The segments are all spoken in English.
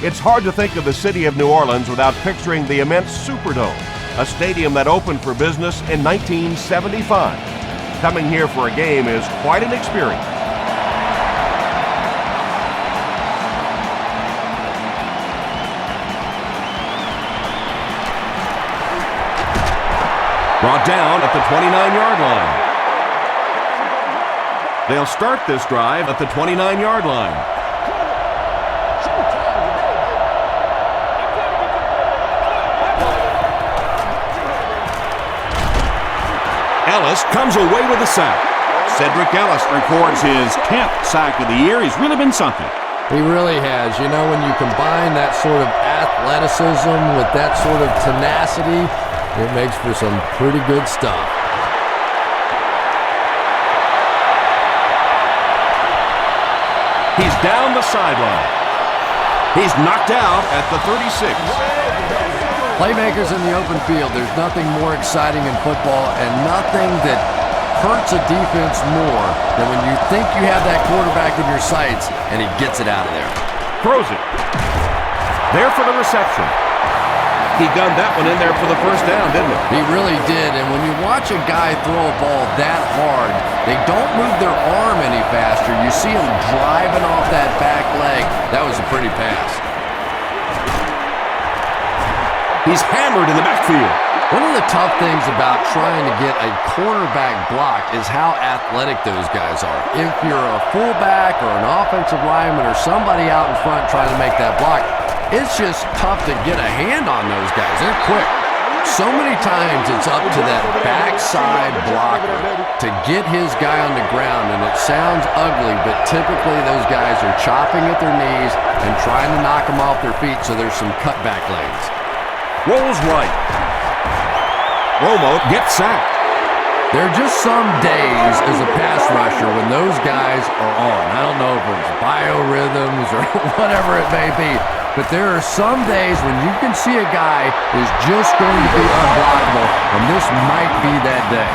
It's hard to think of the city of New Orleans without picturing the immense Superdome, a stadium that opened for business in 1975. Coming here for a game is quite an experience. Brought down at the 29-yard line. They'll start this drive at the 29-yard line. Ellis comes away with a sack. Cedric Ellis records his 10th sack of the year. He's really been something. He really has. You know, when you combine that sort of athleticism with that sort of tenacity, it makes for some pretty good stuff. He's down the sideline. He's knocked out at the 36. Playmakers in the open field, there's nothing more exciting in football and nothing that hurts a defense more than when you think you have that quarterback in your sights and he gets it out of there. Throws it. There for the reception. He gunned that one in there for the first down, didn't he? He really did, and when you watch a guy throw a ball that hard, they don't move their arm any faster. You see him driving off that back leg. That was a pretty pass. He's hammered in the backfield. One of the tough things about trying to get a cornerback block is how athletic those guys are. If you're a fullback or an offensive lineman or somebody out in front trying to make that block, it's just tough to get a hand on those guys. They're quick. So many times it's up to that backside blocker to get his guy on the ground, and it sounds ugly, but typically those guys are chopping at their knees and trying to knock them off their feet so there's some cutback lanes. Rolls right. Romo gets sacked. There are just some days as a pass rusher when those guys are on. I don't know if it's biorhythms or whatever it may be, but there are some days when you can see a guy is just going to be unblockable, and this might be that day.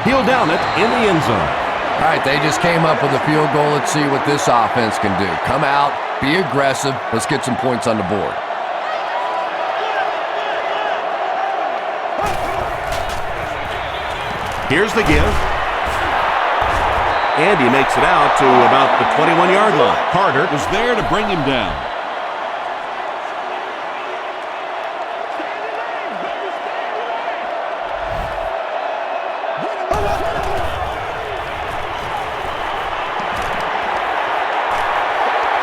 He'll down it in the end zone. All right, they just came up with a field goal. Let's see what this offense can do. Come out, be aggressive. Let's get some points on the board. Here's the give. And he makes it out to about the 21-yard line. Carter was there to bring him down.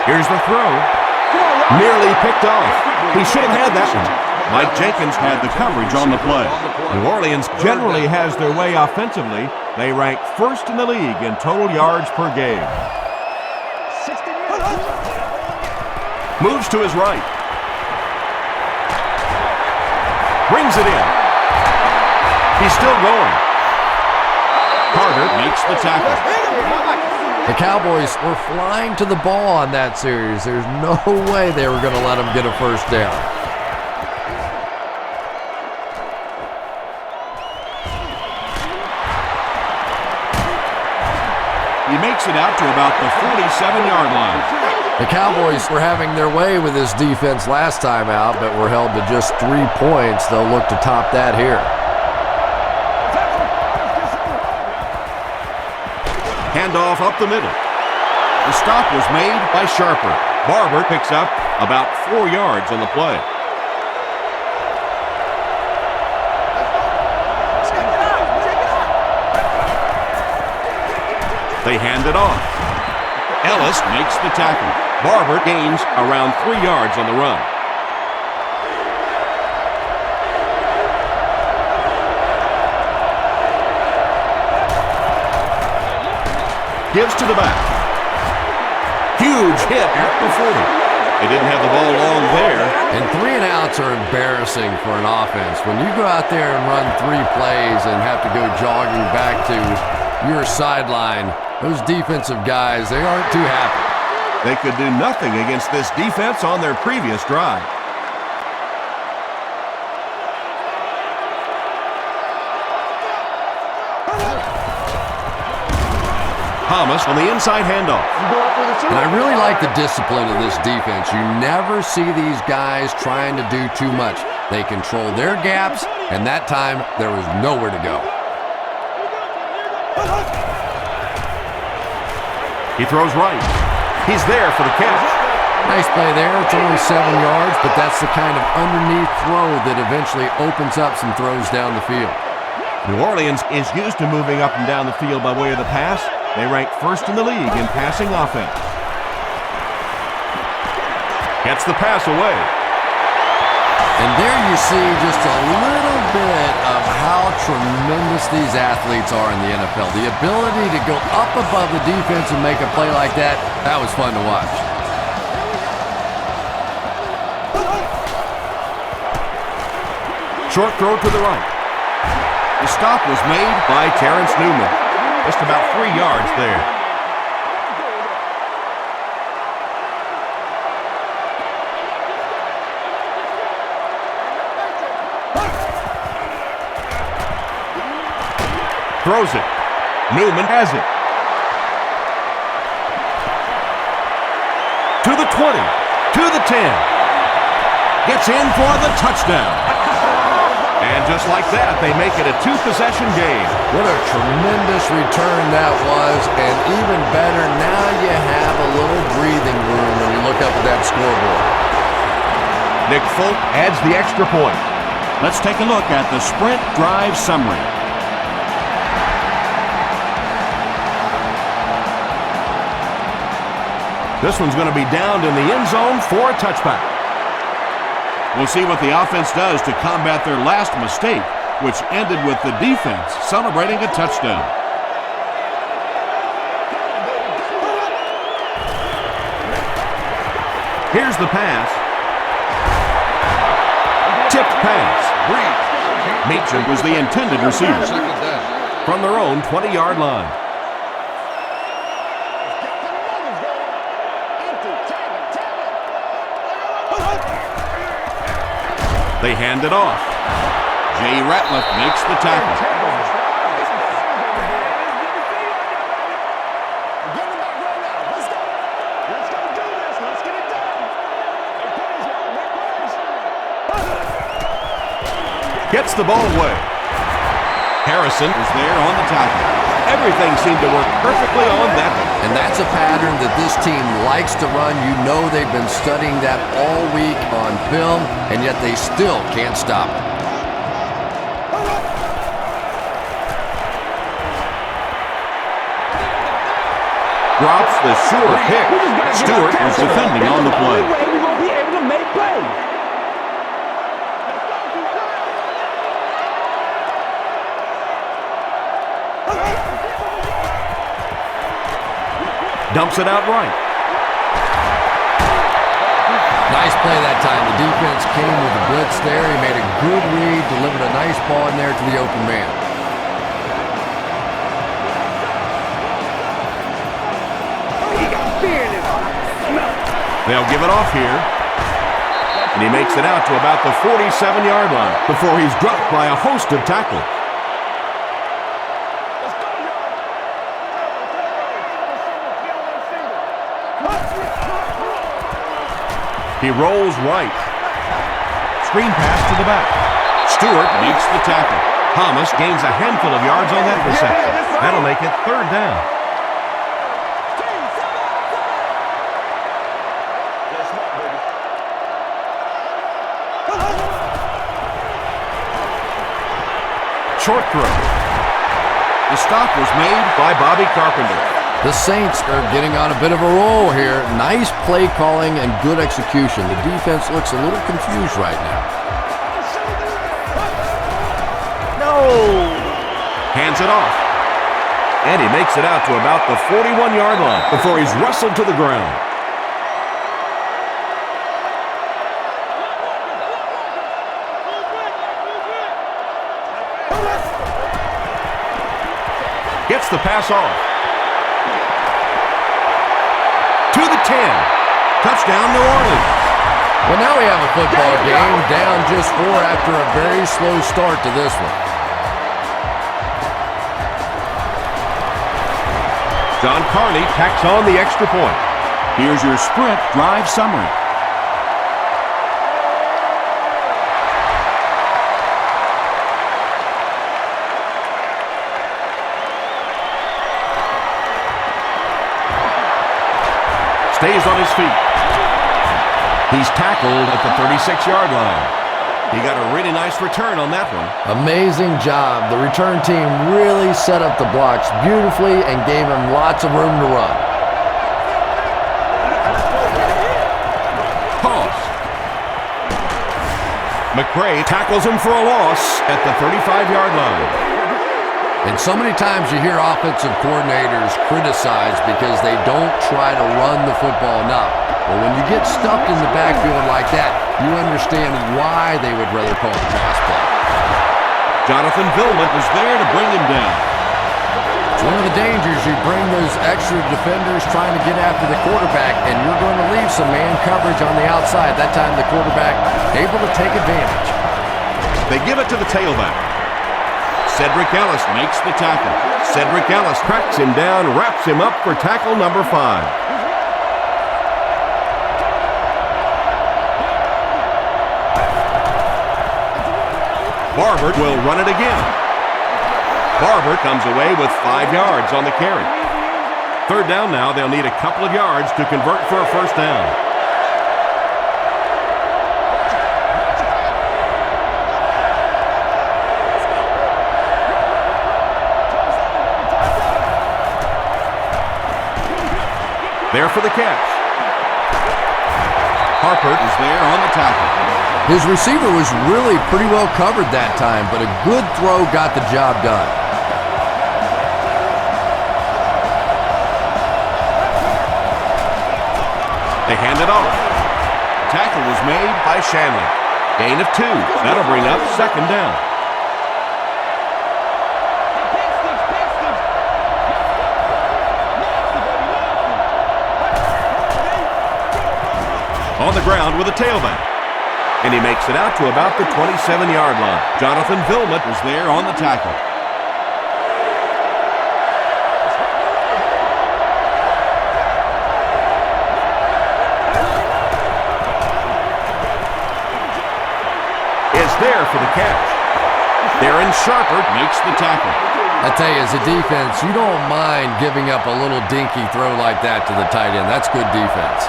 Here's the throw. Nearly picked off. He should have had that one. Mike Jenkins had the coverage on the play. New Orleans generally has their way offensively. They rank first in the league in total yards per game. Moves to his right. Brings it in. He's still going. Carter makes the tackle. The Cowboys were flying to the ball on that series. There's no way they were going to let them get a first down. He makes it out to about the 47-yard line. The Cowboys were having their way with this defense last time out, but were held to just 3 points. They'll look to top that here. Handoff up the middle. The stop was made by Sharper. Barber picks up about 4 yards on the play. They hand it off. Ellis makes the tackle. Barber gains around 3 yards on the run. Gives to the back. Huge hit at the 40. They didn't have the ball long there. And 3 and outs are embarrassing for an offense. When you go out there and run 3 plays and have to go jogging back to your sideline, those defensive guys, they aren't too happy. They could do nothing against this defense on their previous drive. Thomas on the inside handoff. And I really like the discipline of this defense. You never see these guys trying to do too much. They control their gaps, and that time there was nowhere to go. He throws right. He's there for the catch. Nice play there. It's only 7 yards, but that's the kind of underneath throw that eventually opens up some throws down the field. New Orleans is used to moving up and down the field by way of the pass. They rank first in the league in passing offense. Gets the pass away. And there you see just a little bit of how tremendous these athletes are in the NFL. The ability to go up above the defense and make a play like that, that was fun to watch. Short throw to the right. The stop was made by Terrence Newman. Just about 3 yards there. Throws it. Newman has it. To the 20. To the 10. Gets in for the touchdown. And just like that, they make it a 2-possession game. What a tremendous return that was, and even better, now you have a little breathing room when you look up at that scoreboard. Nick Folk adds the extra point. Let's take a look at the sprint drive summary. This one's going to be downed in the end zone for a touchback. We'll see what the offense does to combat their last mistake, which ended with the defense celebrating a touchdown. Here's the pass. Tipped pass. Meacham was the intended receiver. From their own 20-yard line. They hand it off. Jay Ratliff makes the tackle. Gets the ball away. Harrison is there on the tackle. Everything seemed to work perfectly on that one. And that's a pattern that this team likes to run. You know they've been studying that all week on film, and yet they still can't stop it. Drops the sure pick. Stewart was defending on the play. Dumps it out right. Nice play that time. The defense came with a blitz there. He made a good read, delivered a nice ball in there to the open man. They'll give it off here. And he makes it out to about the 47-yard line before he's dropped by a host of tackles. He rolls right. Screen pass to the back. Stewart makes the tackle. Thomas gains a handful of yards on that reception. That'll make it 3rd down. Short throw. The stop was made by Bobby Carpenter. The Saints are getting on a bit of a roll here. Nice play calling and good execution. The defense looks a little confused right now. No! Hands it off. And he makes it out to about the 41-yard line before he's wrestled to the ground. Gets the pass off. To the 10. Touchdown, New Orleans. Well, now we have a football game down just 4 after a very slow start to this one. John Carney tacks on the extra point. Here's your sprint drive summary. Stays on his feet. He's tackled at the 36-yard line. He got a really nice return on that one. Amazing job. The return team really set up the blocks beautifully and gave him lots of room to run. Toss. McRae tackles him for a loss at the 35-yard line. And so many times you hear offensive coordinators criticized because they don't try to run the football enough. Well, when you get stuffed in the backfield like that, you understand why they would rather call the pass play. Jonathan Vilmet was there to bring him down. It's one of the dangers. You bring those extra defenders trying to get after the quarterback, and you're going to leave some man coverage on the outside. That time the quarterback able to take advantage. They give it to the tailback. Cedric Ellis makes the tackle. Cedric Ellis tracks him down, wraps him up for tackle number 5. Barber will run it again. Barber comes away with 5 yards on the carry. Third down now, they'll need a couple of yards to convert for a first down. There for the catch. Harper is there on the tackle. His receiver was really pretty well covered that time, but a good throw got the job done. They hand it off. Tackle was made by Shanley. Gain of 2. That'll bring up second down. On the ground with a tailback. And he makes it out to about the 27-yard line. Jonathan Vilmet was there on the tackle. Is there for the catch. Darren Sharper makes the tackle. I tell you, as a defense, you don't mind giving up a little dinky throw like that to the tight end. That's good defense.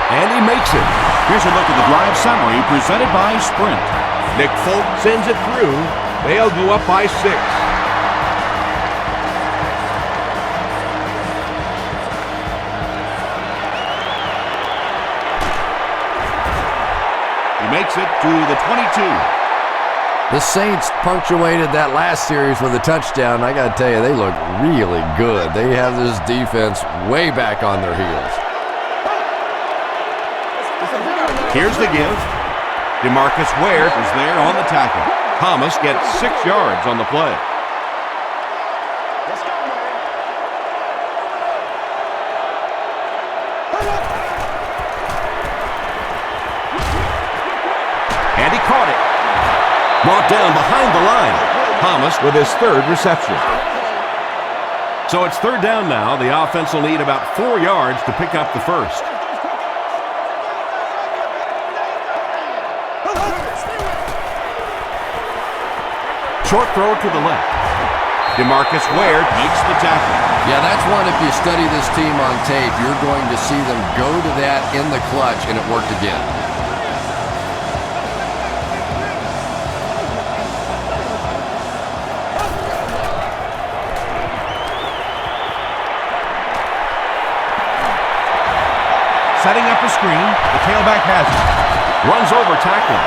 And he makes it. Here's a look at the drive summary presented by Sprint. Nick Folk sends it through. They'll go up by 6. He makes it to the 22. The Saints punctuated that last series with a touchdown. I got to tell you, they look really good. They have this defense way back on their heels. Here's the give. DeMarcus Ware is there on the tackle. Thomas gets 6 yards on the play. And he caught it. Brought down behind the line. Thomas with his 3rd reception. So it's third down now. The offense will need about 4 yards to pick up the first. Short throw to the left. DeMarcus Ware makes the tackle. Yeah, that's one, if you study this team on tape, you're going to see them go to that in the clutch, and it worked again. Setting up a screen, the tailback has it. Runs over tackling.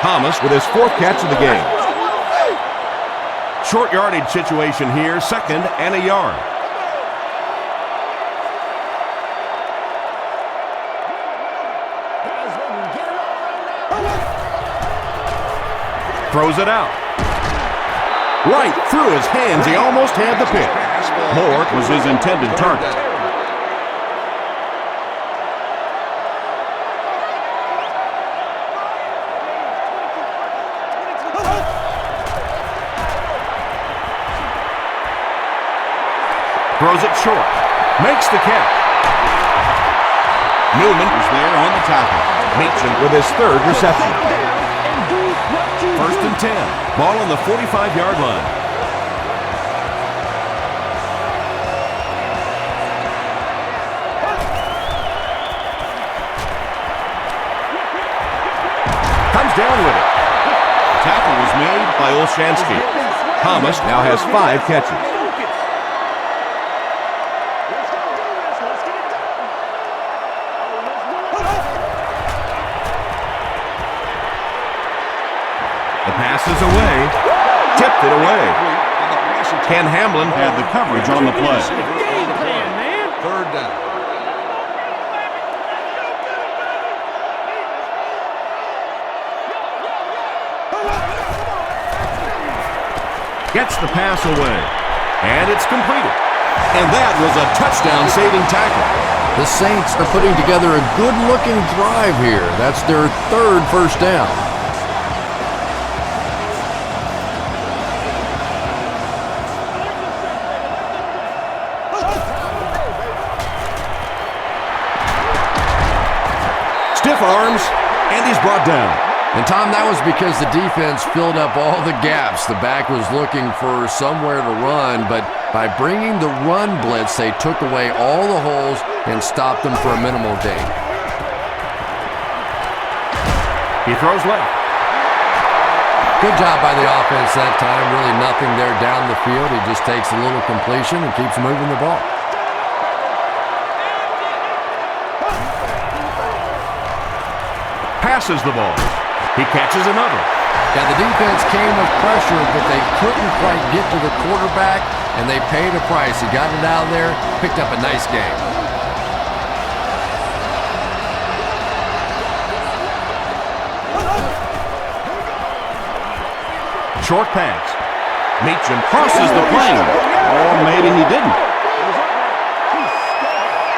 Thomas with his 4th catch of the game. Short yardage situation here, 2nd and a yard. Throws it out. Right through his hands, he almost had the pick. Moore was his intended target. Throws it short. Makes the catch. Newman is there on the tackle. Meacham with his third reception. 1st and 10. Ball on the 45-yard line. Comes down with it. Tackle was made by Olshansky. Thomas now has 5 catches. The pass is away. Tipped it away. Ken Hamlin had the coverage on the play. 3rd down. gets the pass away. And it's completed. And that was a touchdown-saving tackle. The Saints are putting together a good-looking drive here. That's their 3rd first down. Stiff arms, and he's brought down. And, Tom, that was because the defense filled up all the gaps. The back was looking for somewhere to run, but by bringing the run blitz, they took away all the holes and stopped them for a minimal gain. He throws left. Good job by the offense that time. Really nothing there down the field. He just takes a little completion and keeps moving the ball. Passes the ball. He catches another. Yeah, the defense came with pressure, but they couldn't quite get to the quarterback, and they paid a price. He got it out of there, picked up a nice game. Short pass. Meacham crosses the plane. Or maybe he didn't.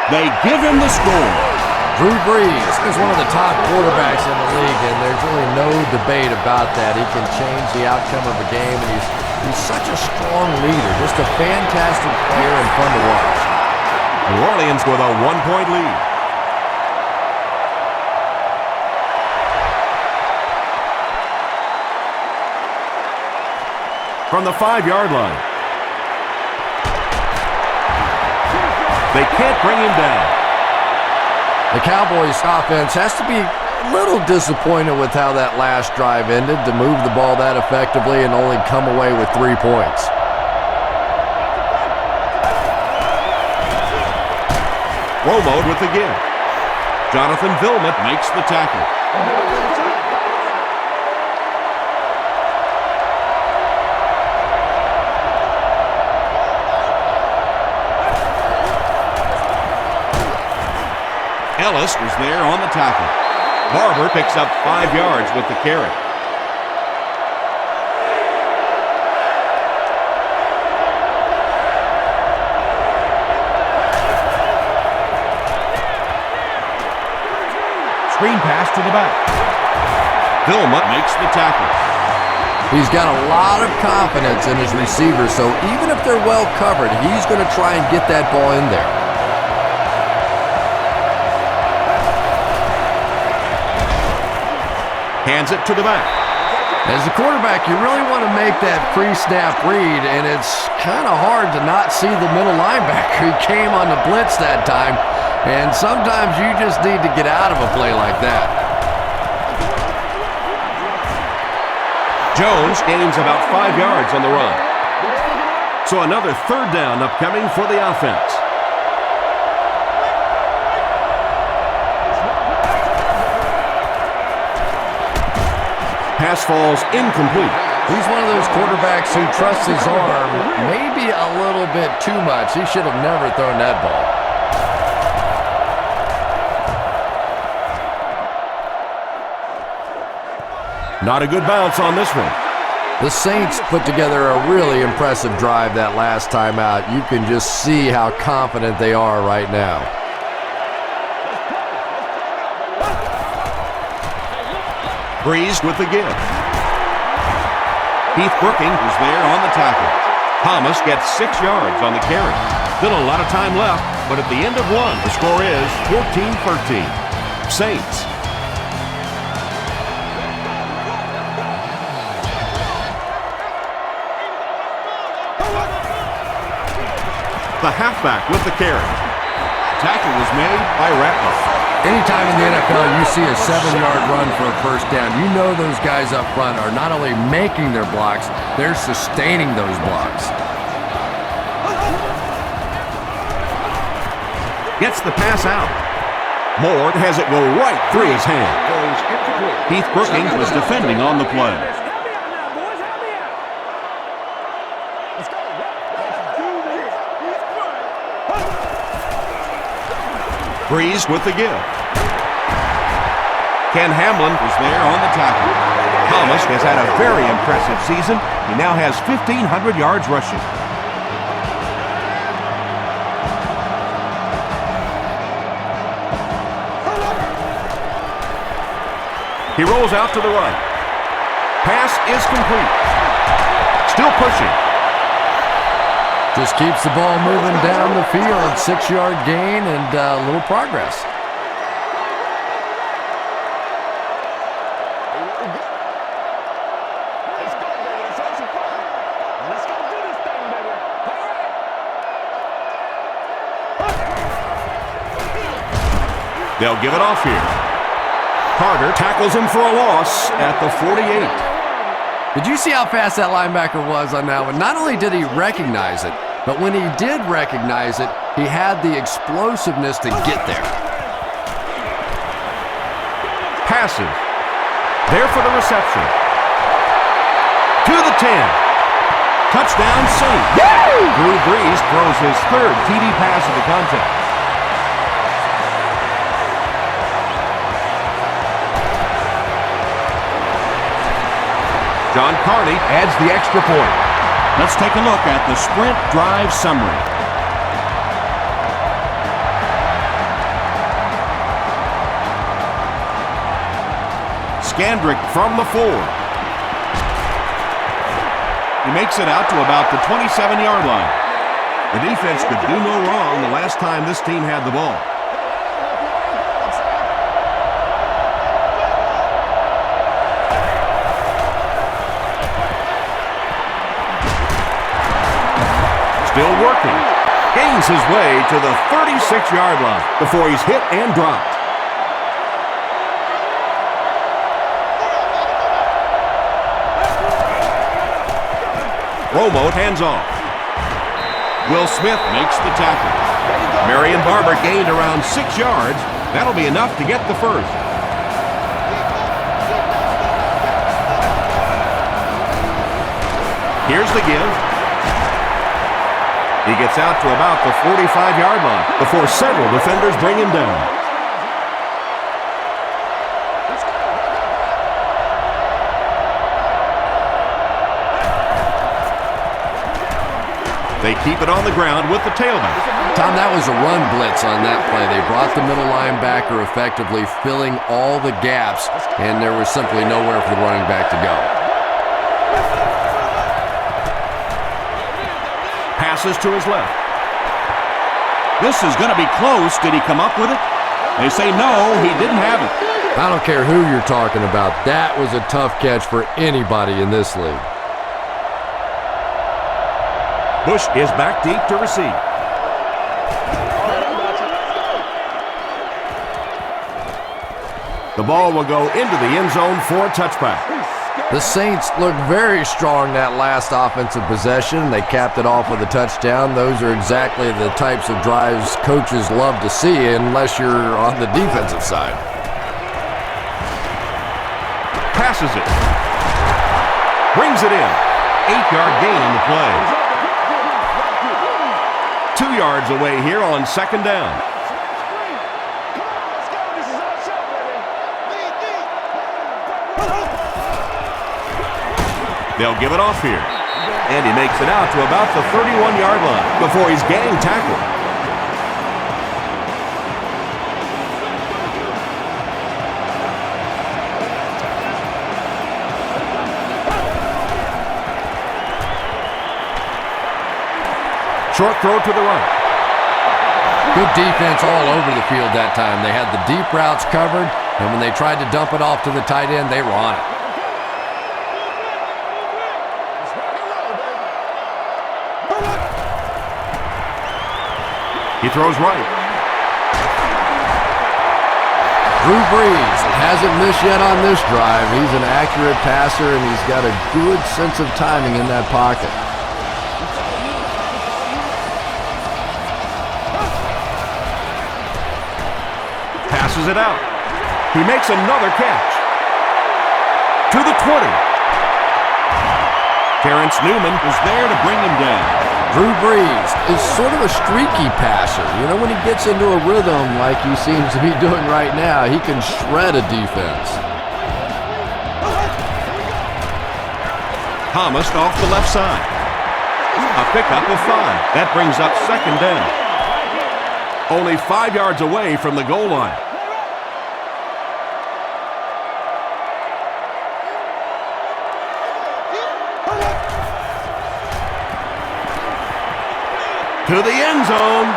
They give him the score. Drew Brees is one of the top quarterbacks in the league, and there's really no debate about that. He can change the outcome of a game, and he's such a strong leader. Just a fantastic player and fun to watch. New Orleans with a 1-point lead. From the 5-yard line. They can't bring him down. The Cowboys offense has to be a little disappointed with how that last drive ended, to move the ball that effectively and only come away with 3 points. Romo with the give. Jonathan Vilmet Makes the tackle. Ellis was there on the tackle. Barber picks up 5 yards with the carry. Screen pass to the back. Vilma makes the tackle. He's got a lot of confidence in his receivers, so even if they're well covered, he's going to try and get that ball in there. Hands it to the back. As a quarterback, you really want to make that pre-snap read, and it's kind of hard to not see the middle linebacker. He came on the blitz that time, and sometimes you just need to get out of a play like that. Jones gains about 5 yards on the run. So another 3rd down upcoming for the offense. Pass falls incomplete. He's one of those quarterbacks who trusts his arm maybe a little bit too much. He should have never thrown that ball. Not a good bounce on this one. The Saints put together a really impressive drive that last time out. You can just see how confident they are right now. Breeze with the give. Heath Brooking was there on the tackle. Thomas gets 6 yards on the carry. Still a lot of time left, but at the end of one, the score is 14-13. Saints. The halfback with the carry. Tackle was made by Ratliff. Anytime in the NFL you see a 7-yard run for a first down, you know those guys up front are not only making their blocks, they're sustaining those blocks. Gets the pass out. Moore has it go right through his hand. Heath Brookings was defending on the play. Breeze with the give. Ken Hamlin was there on the tackle. Thomas has had a very impressive season. He now has 1,500 yards rushing. He rolls out to the right. Pass is complete. Still pushing. Just keeps the ball moving down the field. 6-yard gain and a little progress. They'll give it off here. Carter tackles him for a loss at the 48. Did you see how fast that linebacker was on that one? Not only did he recognize it, but when he did recognize it, he had the explosiveness to get there. Passes. There for the reception. To the 10. Touchdown Saints. Drew Brees throws his third TD pass of the contest. John Carney adds the extra point. Let's take a look at the sprint drive summary. Scandrick from the 4. He makes it out to about the 27-yard line. The defense could do no wrong the last time this team had the ball. Still working. Gains his way to the 36-yard line before he's hit and dropped. Romo hands off. Will Smith makes the tackle. Marion Barber gained around 6 yards. That'll be enough to get the first. Here's the give. He gets out to about the 45-yard line before several defenders bring him down. They keep it on the ground with the tailback. Tom, that was a run blitz on that play. They brought the middle linebacker effectively filling all the gaps, and there was simply nowhere for the running back to go. Passes to his left. This is going to be close. Did he come up with it? They say no, he didn't have it. I don't care who you're talking about. That was a tough catch for anybody in this league. Bush is back deep to receive. The ball will go into the end zone for a touchback. The Saints looked very strong that last offensive possession. They capped it off with a touchdown. Those are exactly the types of drives coaches love to see unless you're on the defensive side. Passes it. Brings it in. 8-yard gain on the play. 2 yards away here on second down. They'll give it off here. And he makes it out to about the 31-yard line before he's gang tackled. Short throw to the right. Good defense all over the field that time. They had the deep routes covered, and when they tried to dump it off to the tight end, they were on it. He throws right. Drew Brees hasn't missed yet on this drive. He's an accurate passer, and he's got a good sense of timing in that pocket. Passes it out. He makes another catch. To the 20. Terrence Newman is there to bring him down. Drew Brees is sort of a streaky passer. You know, when he gets into a rhythm like he seems to be doing right now, he can shred a defense. Thomas off the left side. A pickup of 5. That brings up second down. Only 5 yards away from the goal line. To the end zone.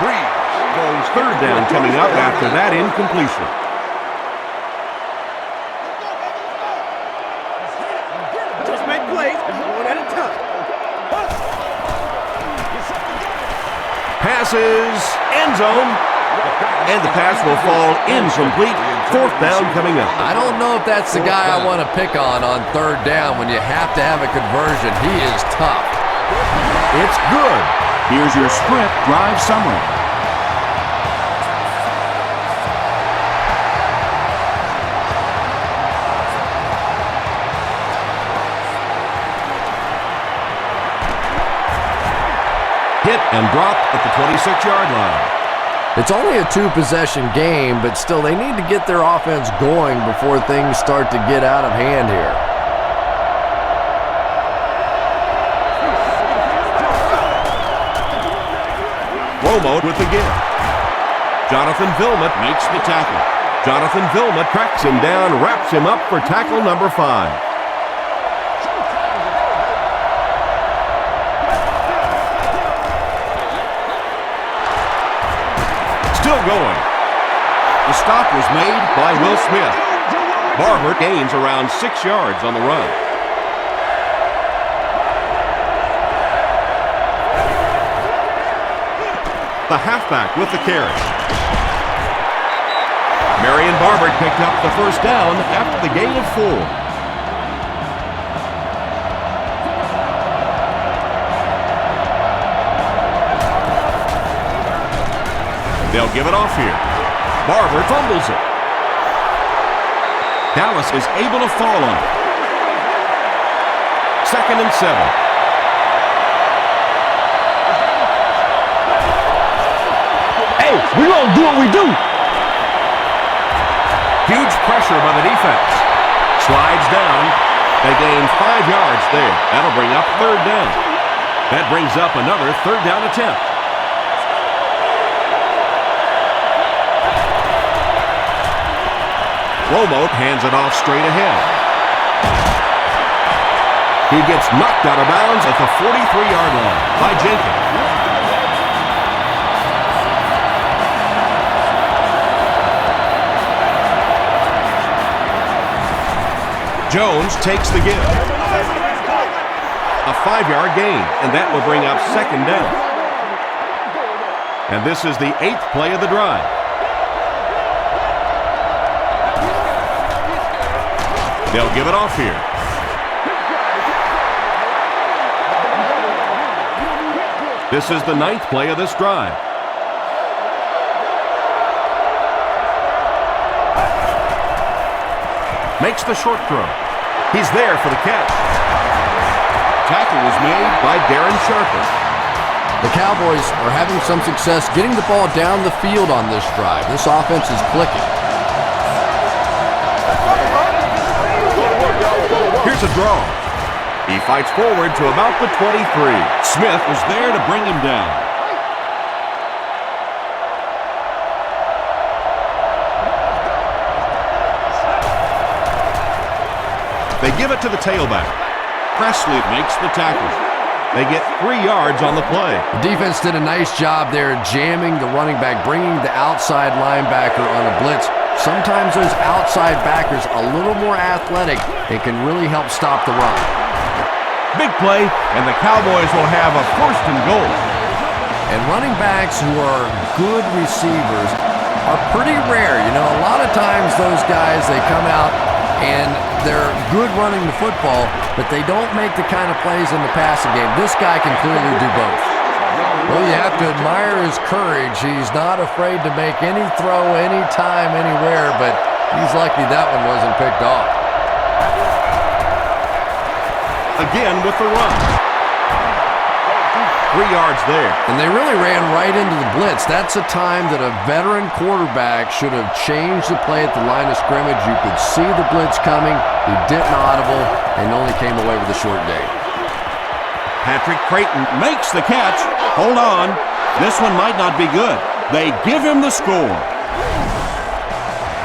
Brees goes third down coming up after that incompletion. Just make plays one at a time. Passes, end zone. And the pass will fall incomplete. Fourth down coming up. I don't know if that's the guy I want to pick on third down when you have to have a conversion. He is tough. It's good. Here's your sprint drive summary. Hit and dropped at the 26-yard line. It's only a 2-possession game, but still they need to get their offense going before things start to get out of hand here. Romo with the give. Jonathan Vilmet makes the tackle. Jonathan Vilmet tracks him down, wraps him up for tackle number 5. Still going. The stop was made by Will Smith. Barber gains around 6 yards on the run. The halfback with the carry. Marion Barber picked up the first down after the gain of 4. They'll give it off here. Barber fumbles it. Dallas is able to fall on it. 2nd and 7. We gonna do what we do. Huge pressure by the defense. Slides down. They gain 5 yards there. That'll bring up third down. That brings up another third down attempt. Romo hands it off straight ahead. He gets knocked out of bounds at the 43-yard line by Jenkins. Jones takes the give. A 5-yard gain, and that will bring up second down. And this is the 8th play of the drive. They'll give it off here. This is the 9th play of this drive. Makes the short throw. He's there for the catch. Tackle was made by Darren Sharper. The Cowboys are having some success getting the ball down the field on this drive. This offense is clicking. Here's a draw. He fights forward to about the 23. Smith was there to bring him down. They give it to the tailback. Presley makes the tackle. They get 3 yards on the play. The defense did a nice job there jamming the running back, bringing the outside linebacker on a blitz. Sometimes those outside backers a little more athletic and can really help stop the run. Big play, and the Cowboys will have a 1st and goal. And running backs who are good receivers are pretty rare. You know, a lot of times those guys, they come out and they're good running the football, but they don't make the kind of plays in the passing game. This guy can clearly do both. Well, you have to admire his courage. He's not afraid to make any throw, anytime, anywhere, but he's lucky that one wasn't picked off. Again with the run. 3 yards there. And they really ran right into the blitz. That's a time that a veteran quarterback should have changed the play at the line of scrimmage. You could see the blitz coming. He didn't audible and only came away with a short day. Patrick Creighton makes the catch. Hold on. This one might not be good. They give him the score.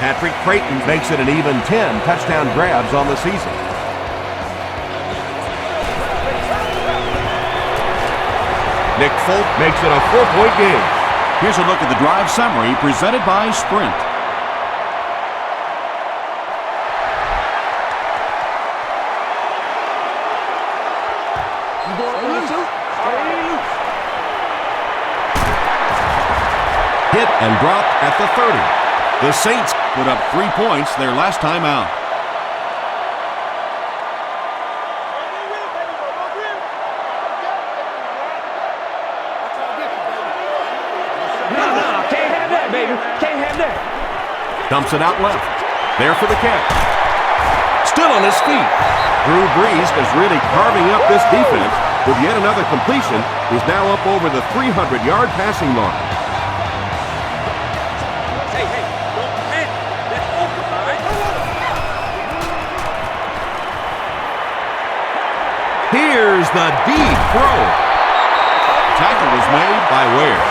Patrick Creighton makes it an even 10 touchdown grabs on the season. Nick Folk makes it a 4-point game. Here's a look at the drive summary presented by Sprint. Hit and dropped at the 30. The Saints put up 3 points their last time out. Dumps it out left. There for the catch. Still on his feet. Drew Brees is really carving up this defense with yet another completion. He's now up over the 300-yard passing mark. Hey, don't panic. That's open, all right? Here's the deep throw. Tackle was made by Ware.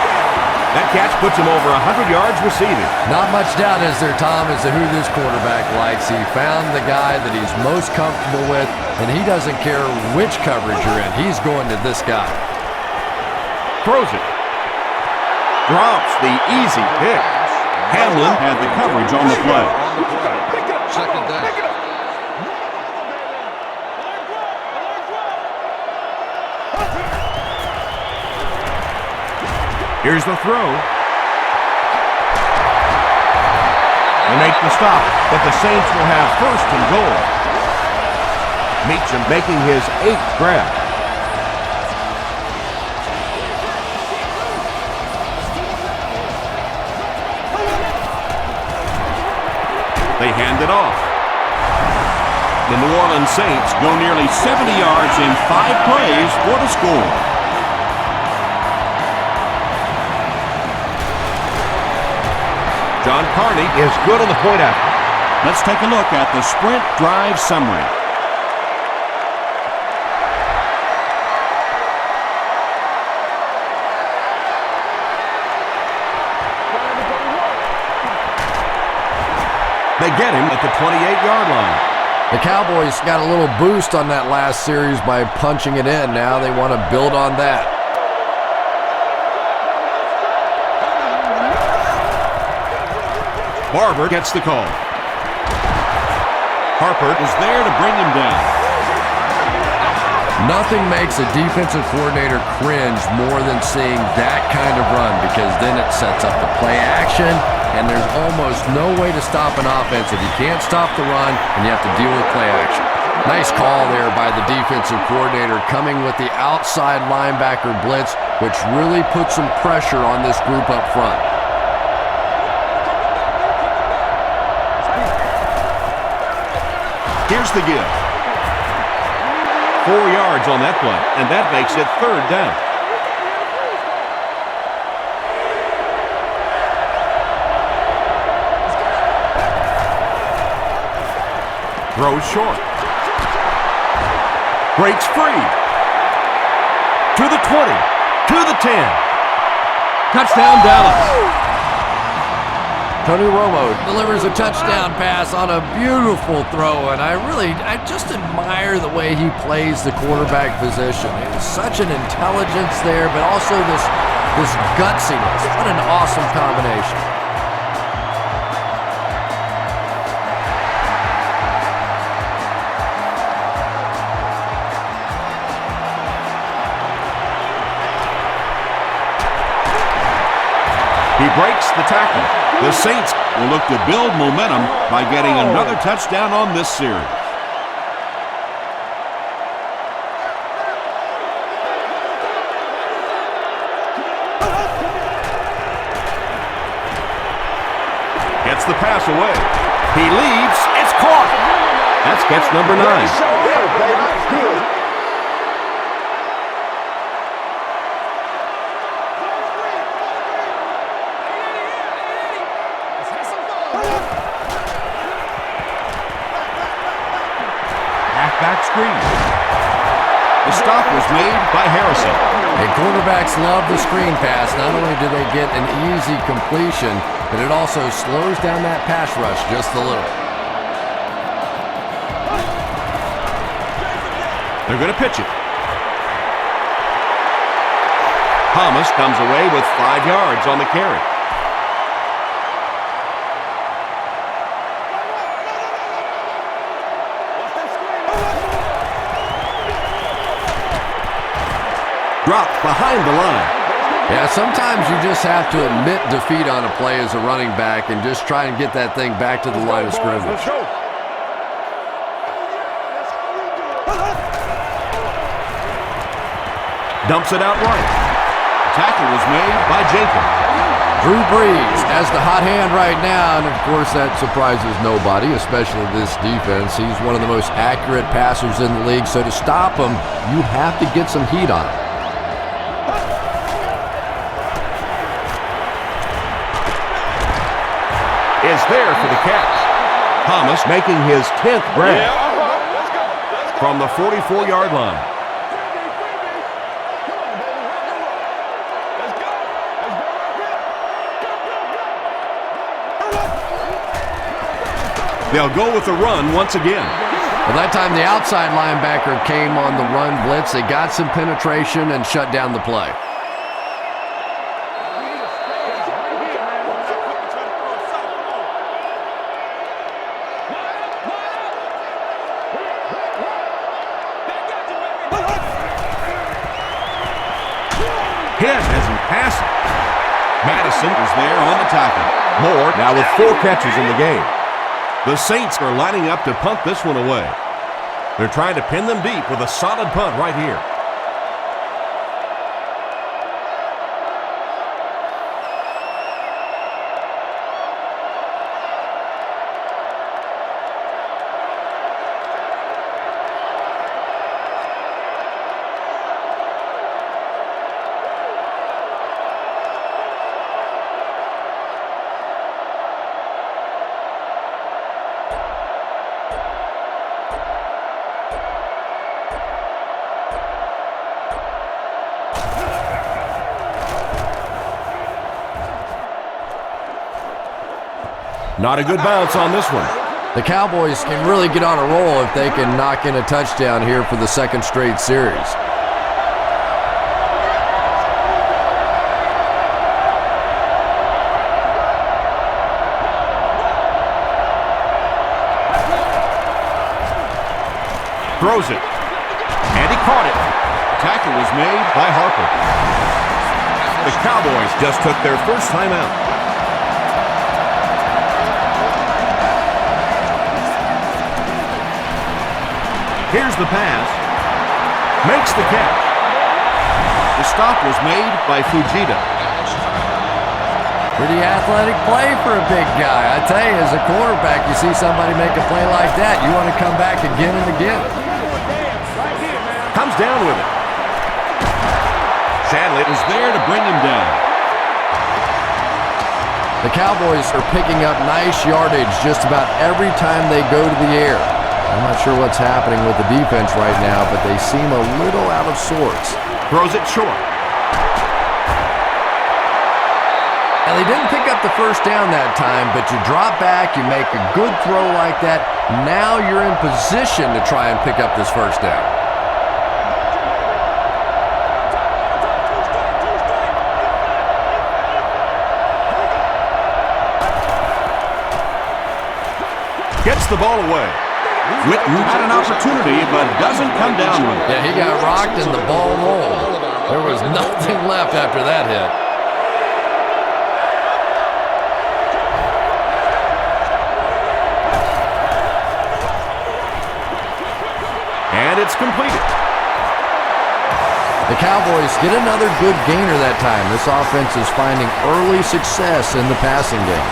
That catch puts him over 100 yards receiving. Not much doubt, is there, Tom, as to who this quarterback likes. He found the guy that he's most comfortable with, and he doesn't care which coverage you're in. He's going to this guy. Throws it. Drops the easy pick. Hamlin had the coverage on the play. Second down. Here's the throw. They make the stop, but the Saints will have 1st and goal. Meacham making his 8th grab. They hand it off. The New Orleans Saints go nearly 70 yards in 5 plays for the score. John Carney is good on the point after. Let's take a look at the Sprint drive summary. They get him at the 28-yard line. The Cowboys got a little boost on that last series by punching it in. Now they want to build on that. Barber gets the call. Harper is there to bring him down. Nothing makes a defensive coordinator cringe more than seeing that kind of run, because then it sets up the play action, and there's almost no way to stop an offense if you can't stop the run and you have to deal with play action. Nice call there by the defensive coordinator, coming with the outside linebacker blitz, which really puts some pressure on this group up front. Here's the give. 4 yards on that play, and that makes it 3rd down. Throws short. Breaks free. To the 20. To the 10. Touchdown, Dallas. Tony Romo delivers a touchdown pass on a beautiful throw, and I just admire the way he plays the quarterback position. It's such an intelligence there, but also this gutsiness. What an awesome combination. He breaks the tackle. The Saints will look to build momentum by getting another touchdown on this series. Gets the pass away. He leads. It's caught. That's catch number 9. Back screen. The stop was made by Harrison. And quarterbacks love the screen pass. Not only do they get an easy completion, but it also slows down that pass rush just a little. They're going to pitch it. Thomas comes away with 5 yards on the carry. Dropped behind the line. Yeah, sometimes you just have to admit defeat on a play as a running back and just try and get that thing back to the line of scrimmage. Dumps it out right. Tackle was made by Jenkins. Drew Brees has the hot hand right now, and of course that surprises nobody, especially this defense. He's one of the most accurate passers in the league, so to stop him, you have to get some heat on him. Is there for the catch. Thomas making his 10th grab from the 44-yard line. They'll go with the run once again. Well, that time the outside linebacker came on the run blitz. They got some penetration and shut down the play. Hit as he passes. Madison is there on the tackle. Moore now with 4 catches in the game. The Saints are lining up to punt this one away. They're trying to pin them deep with a solid punt right here. Not a good bounce on this one. The Cowboys can really get on a roll if they can knock in a touchdown here for the second straight series. Throws it. And he caught it. Tackle was made by Harper. The Cowboys just took their first time out. Here's the pass. Makes the catch. The stop was made by Fujita. Pretty athletic play for a big guy. I tell you, as a quarterback, you see somebody make a play like that, you want to come back again and again. Comes down with it. Shanley is there to bring him down. The Cowboys are picking up nice yardage just about every time they go to the air. I'm not sure what's happening with the defense right now, but they seem a little out of sorts. Throws it short. And they didn't pick up the first down that time, but you drop back, you make a good throw like that. Now you're in position to try and pick up this first down. Gets the ball away. Witten had an opportunity, but doesn't come down with it. Yeah, he got rocked and the ball rolled. There was nothing left after that hit. And it's completed. The Cowboys get another good gainer that time. This offense is finding early success in the passing game.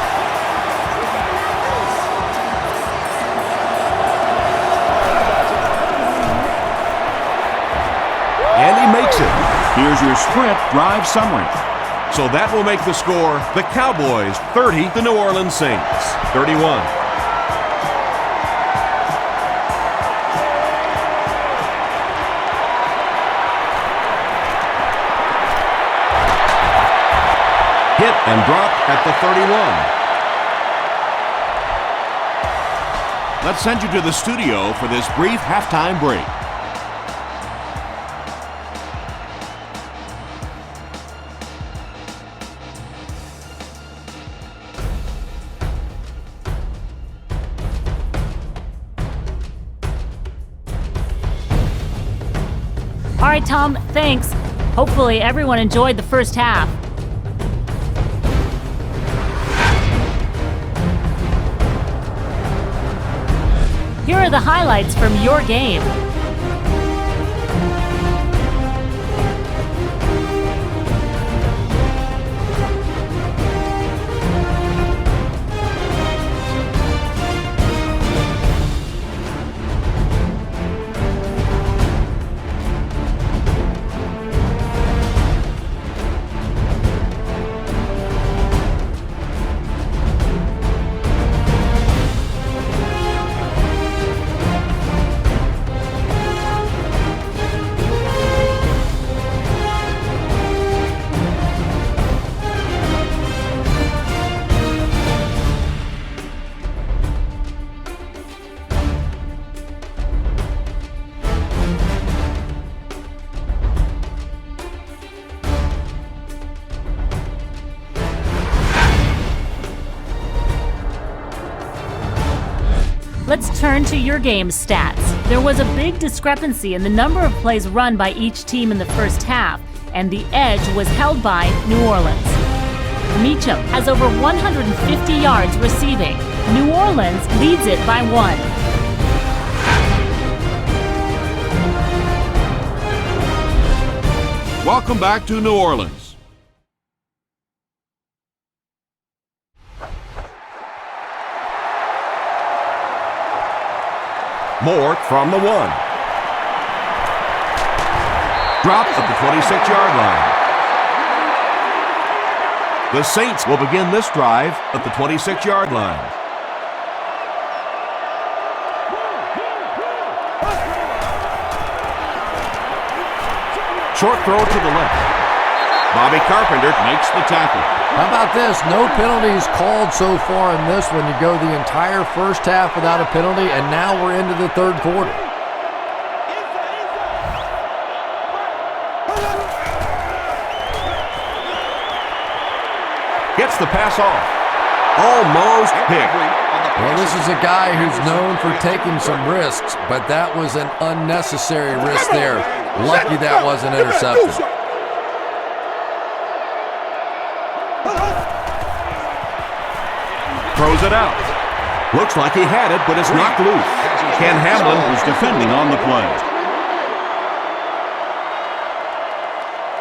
And he makes it. Here's your sprint drive summary. So that will make the score the Cowboys 30, the New Orleans Saints 31. Hit and dropped at the 31. Let's send you to the studio for this brief halftime break. All right, Tom, thanks. Hopefully everyone enjoyed the first half. Here are the highlights from your game. Let's turn to your game's stats. There was a big discrepancy in the number of plays run by each team in the first half, and the edge was held by New Orleans. Meacham has over 150 yards receiving. New Orleans leads it by 1. Welcome back to New Orleans. Moore from the 1. Dropped at the 26-yard line. The Saints will begin this drive at the 26-yard line. Short throw to the left. Bobby Carpenter makes the tackle. How about this? No penalties called so far in this one. You go the entire first half without a penalty, and now we're into the third quarter. Gets the pass off. Almost picked. Well, this is a guy who's known for taking some risks, but that was an unnecessary risk there. Lucky that wasn't intercepted. Throws it out. Looks like he had it, but it's knocked loose. Ken Hamlin was defending on the play.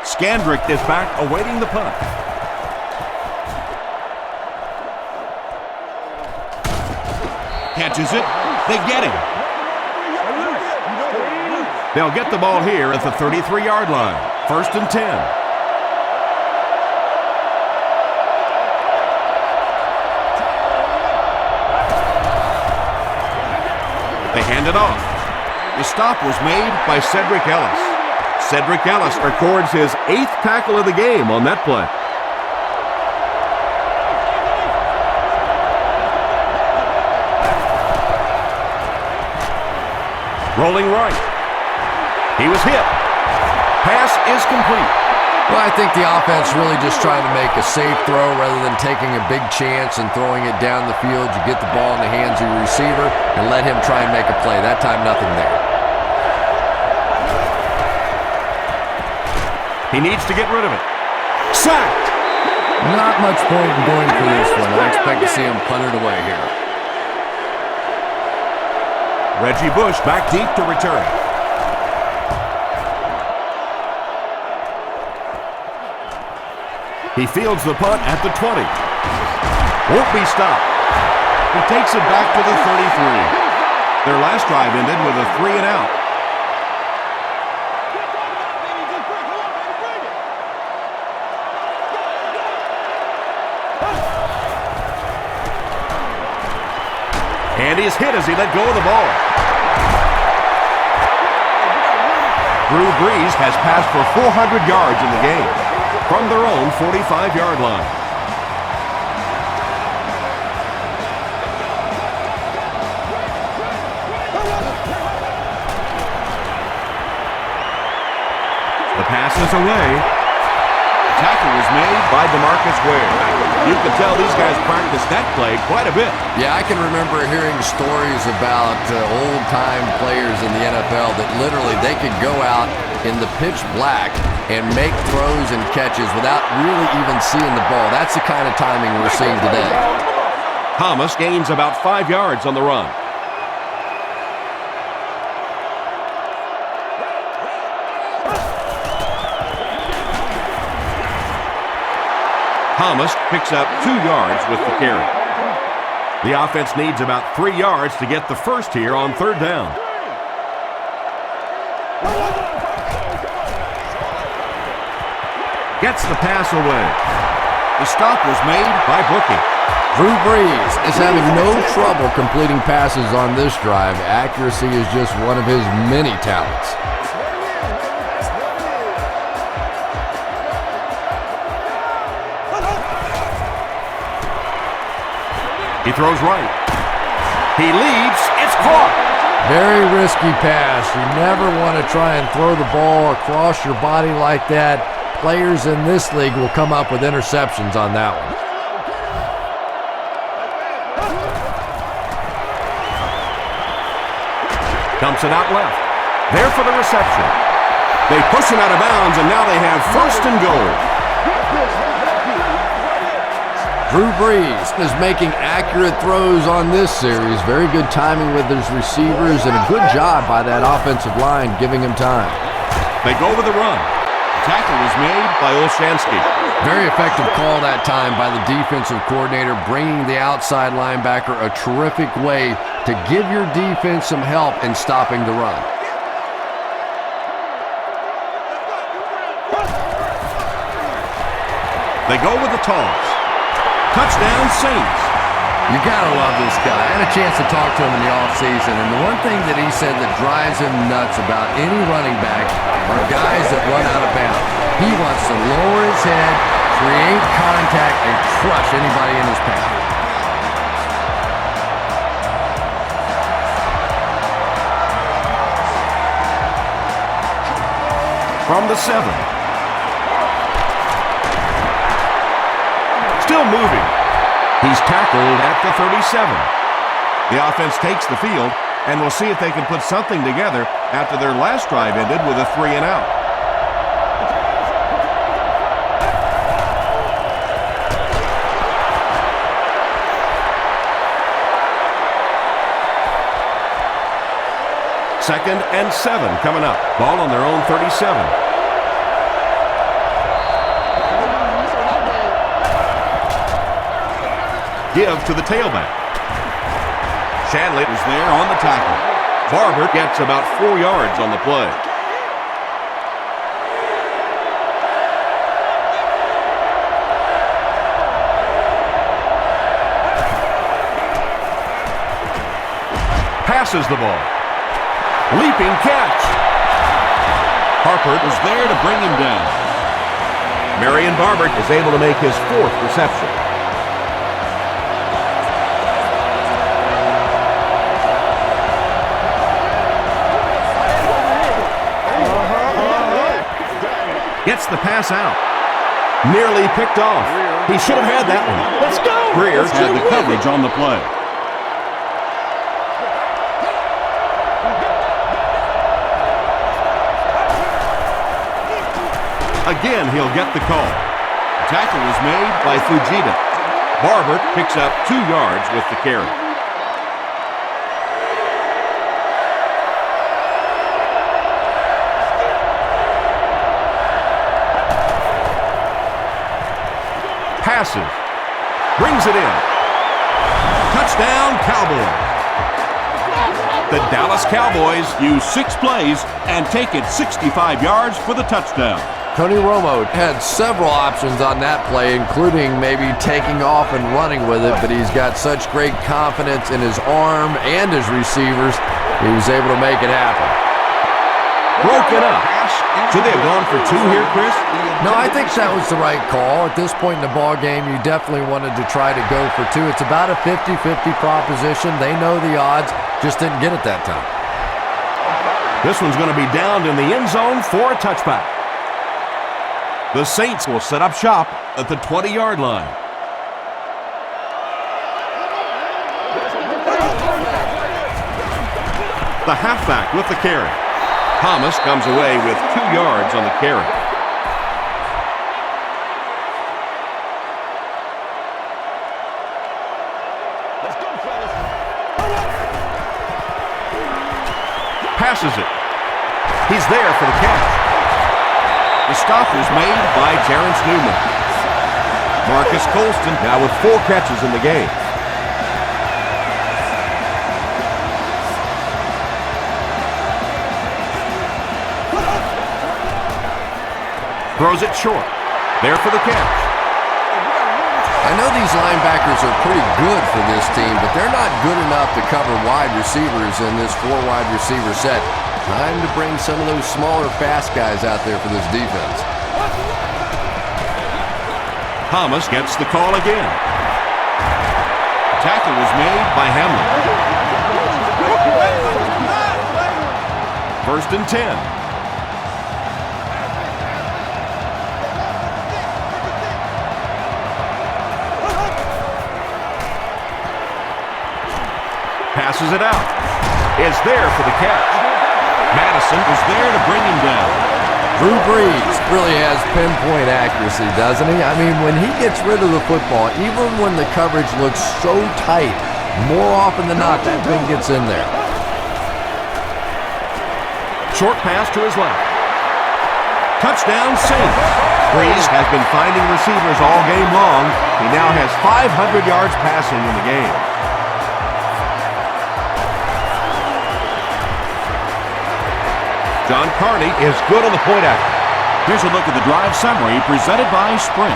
Scandrick is back awaiting the punt. Catches it. They get him. They'll get the ball here at the 33-yard line. 1st and 10. They hand it off. The stop was made by Cedric Ellis. Cedric Ellis records his 8th tackle of the game on that play. Rolling right. He was hit. Pass is complete. Well, I think the offense really just trying to make a safe throw rather than taking a big chance and throwing it down the field. You get the ball in the hands of your receiver and let him try and make a play. That time, nothing there. He needs to get rid of it. Sacked. Not much point in going for this one. I expect to see him punt it away here. Reggie Bush back deep to return. He fields the punt at the 20. Won't be stopped. He takes it back to the 33. Their last drive ended with a 3 and out. And he's hit as he let go of the ball. Drew Brees has passed for 400 yards in the game from their own 45-yard line. The pass is away. Tackle was made by DeMarcus Ware. You can tell these guys practiced that play quite a bit. Yeah, I can remember hearing stories about old-time players in the NFL that literally they could go out in the pitch black and make throws and catches without really even seeing the ball. That's the kind of timing we're seeing today. Thomas gains about 5 yards on the run. Thomas picks up 2 yards with the carry. The offense needs about 3 yards to get the first here on third down. Gets the pass away. The stop was made by Bookie. Drew Brees is having no trouble completing passes on this drive. Accuracy is just one of his many talents. He throws right. He leaps. It's caught. Very risky pass. You never want to try and throw the ball across your body like that. Players in this league will come up with interceptions on that one. Dumps it out left. There for the reception. They push him out of bounds, and now they have first and goal. Drew Brees is making accurate throws on this series. Very good timing with his receivers and a good job by that offensive line giving him time. They go with the run. Tackle was made by Olshansky. Very effective call that time by the defensive coordinator, bringing the outside linebacker a terrific way to give your defense some help in stopping the run. They go with the toss. Touchdown, Saints. You gotta love this guy. I had a chance to talk to him in the offseason, and the one thing that he said that drives him nuts about any running back are guys that run out of bounds. He wants to lower his head, create contact, and crush anybody in his path. From the 7. Still moving. He's tackled at the 37. The offense takes the field, and we'll see if they can put something together after their last drive ended with a 3 and out. Second and 7 coming up. Ball on their own 37. Give to the tailback. Shanley is there on the tackle. Barber gets about 4 yards on the play. Passes the ball. Leaping catch. Harper is there to bring him down. Marion Barber is able to make his 4th reception. the pass out. Nearly picked off. He should have had that one. Let's go! Greer had the coverage on the play. Again, he'll get the call. The tackle was made by Fujita. Barber picks up 2 yards with the carry. Passes. Brings it in. Touchdown, Cowboys. The Dallas Cowboys use 6 plays and take it 65 yards for the touchdown. Tony Romo had several options on that play, including maybe taking off and running with it, but he's got such great confidence in his arm and his receivers, he was able to make it happen. Broken up. Should they have gone for 2 here, Chris? No, I think that was the right call. At this point in the ball game, you definitely wanted to try to go for 2. It's about a 50-50 proposition. They know the odds, just didn't get it that time. This one's going to be downed in the end zone for a touchback. The Saints will set up shop at the 20-yard line. The halfback with the carry. Thomas comes away with 2 yards on the carry. Passes it. He's there for the catch. The stop was made by Terrence Newman. Marcus Colston now with 4 catches in the game. Throws it short. There for the catch. I know these linebackers are pretty good for this team, but they're not good enough to cover wide receivers in this 4-wide receiver set. Time to bring some of those smaller, fast guys out there for this defense. Thomas gets the call again. Tackle was made by Hamlin. 1st and 10. Passes it out. Is there for the catch. Madison is there to bring him down. Drew Brees really has pinpoint accuracy, doesn't he? I mean, when he gets rid of the football, even when the coverage looks so tight, more often than not, that thing gets in there. Short pass to his left. Touchdown, Saints. Brees has been finding receivers all game long. He now has 500 yards passing in the game. John Carney is good on the point after. Here's a look at the drive summary presented by Sprint.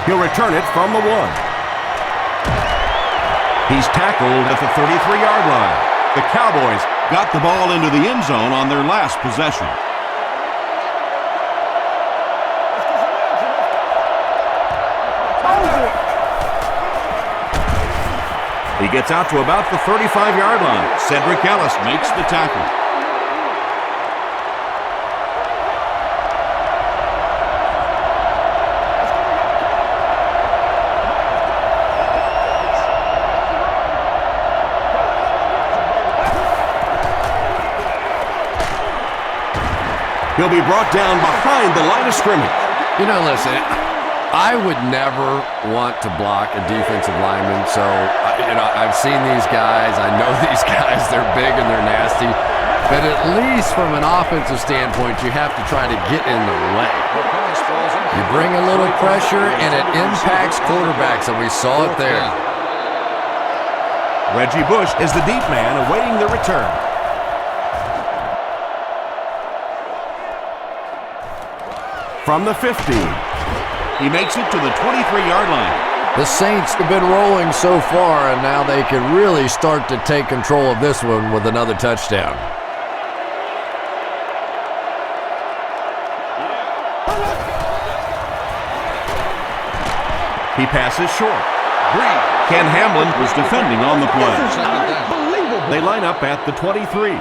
He'll return it from the 1. He's tackled at the 33-yard line. The Cowboys got the ball into the end zone on their last possession. He gets out to about the 35-yard line. Cedric Ellis makes the tackle. He'll be brought down behind the line of scrimmage. You know, listen, I would never want to block a defensive lineman, so, I've seen these guys. I know these guys. They're big and they're nasty. But at least from an offensive standpoint, you have to try to get in the way. You bring a little pressure, and it impacts quarterbacks, and we saw it there. Reggie Bush is the deep man awaiting the return. From the 15. He makes it to the 23-yard line. The Saints have been rolling so far, and now they can really start to take control of this one with another touchdown. He passes short. Brees Ken Hamlin was defending on the play. They line up at the 23.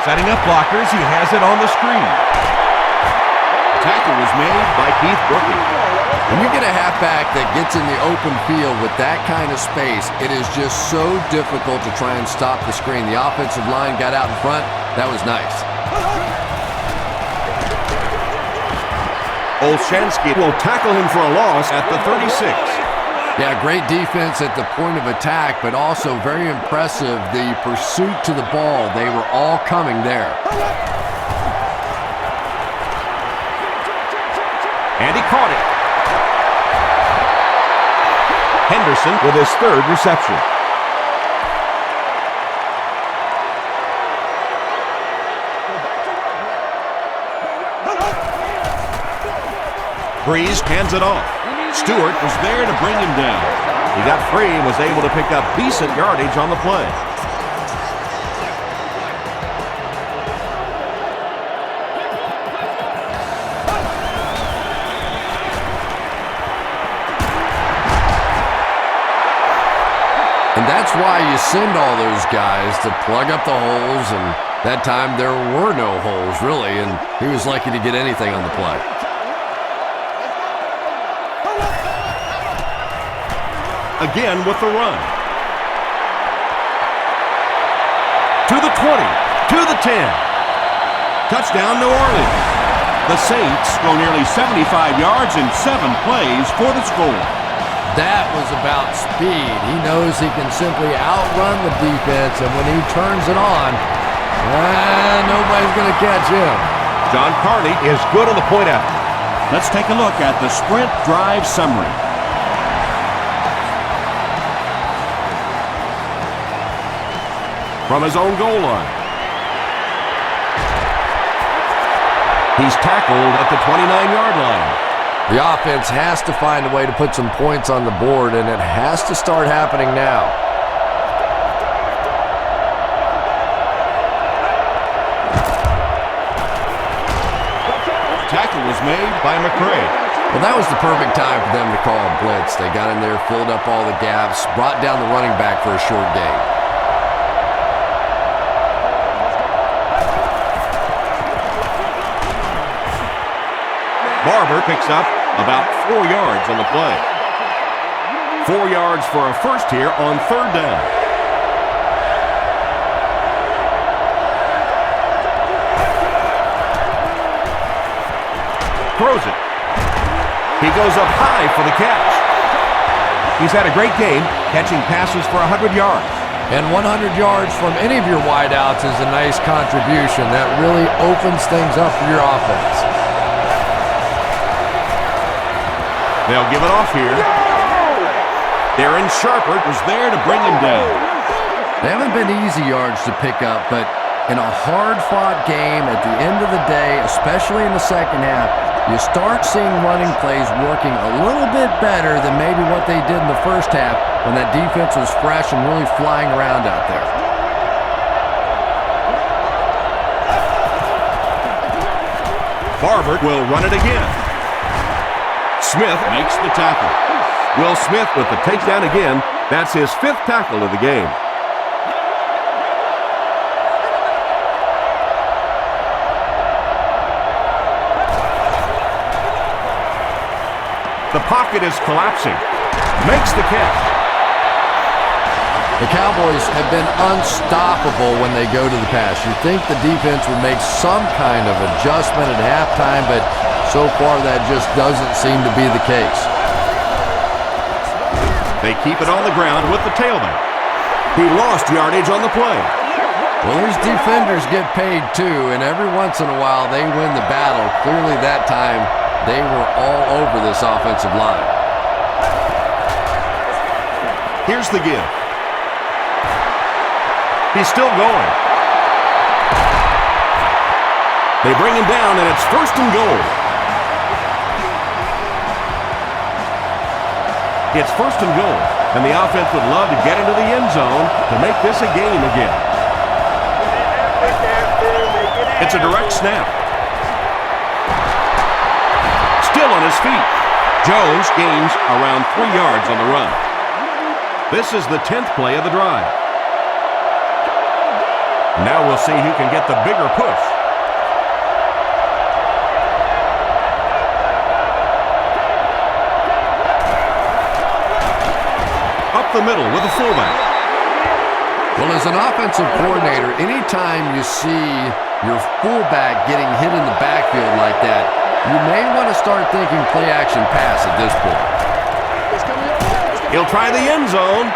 Setting up blockers, he has it on the screen. Tackle was made by Keith Brooking. When you get a halfback that gets in the open field with that kind of space, it is just so difficult to try and stop the screen. The offensive line got out in front. That was nice. Olshansky will tackle him for a loss at the 36. Yeah, great defense at the point of attack, but also very impressive the pursuit to the ball. They were all coming there. And he caught it. Henderson with his third reception. Breeze hands it off. Stewart was there to bring him down. He got free and was able to pick up decent yardage on the play. And that's why you send all those guys to plug up the holes, and that time there were no holes, really, and he was lucky to get anything on the play. Again with the run. To the 20, to the 10. Touchdown, New Orleans. The Saints go nearly 75 yards in 7 plays for the score. That was about speed. He knows he can simply outrun the defense, and when he turns it on, nobody's going to catch him. John Carney is good on the point after. Let's take a look at the sprint drive summary. From his own goal line. He's tackled at the 29-yard line. The offense has to find a way to put some points on the board, and it has to start happening now. Tackle was made by McCray. Well, that was the perfect time for them to call a blitz. They got in there, filled up all the gaps, brought down the running back for a short gain. Barber picks up about 4 yards on the play. 4 yards for a first here on third down. Throws it. He goes up high for the catch. He's had a great game, catching passes for 100 yards. And 100 yards from any of your wideouts is a nice contribution. That really opens things up for your offense. They'll give it off here. Darren Sharper was there to bring him down. They haven't been easy yards to pick up, but in a hard-fought game at the end of the day, especially in the second half, you start seeing running plays working a little bit better than maybe what they did in the first half when that defense was fresh and really flying around out there. Barber will run it again. Smith makes the tackle. Will Smith with the takedown again. That's his 5th tackle of the game. The pocket is collapsing. Makes the catch. The Cowboys have been unstoppable when they go to the pass. You'd think the defense would make some kind of adjustment at halftime, but so far that just doesn't seem to be the case. They keep it on the ground with the tailback. He lost yardage on the play. Well, these defenders get paid too, and every once in a while they win the battle. Clearly that time they were all over this offensive line. Here's the give. He's still going. They bring him down, and it's 1st and goal. It's 1st and goal, and the offense would love to get into the end zone to make this a game again. It's a direct snap. Still on his feet. Jones gains around 3 yards on the run. This is the 10th play of the drive. Now we'll see who can get the bigger push. Up the middle with a fullback. Well, as an offensive coordinator, anytime you see your fullback getting hit in the backfield like that, you may want to start thinking play-action pass at this point. He'll try the end zone.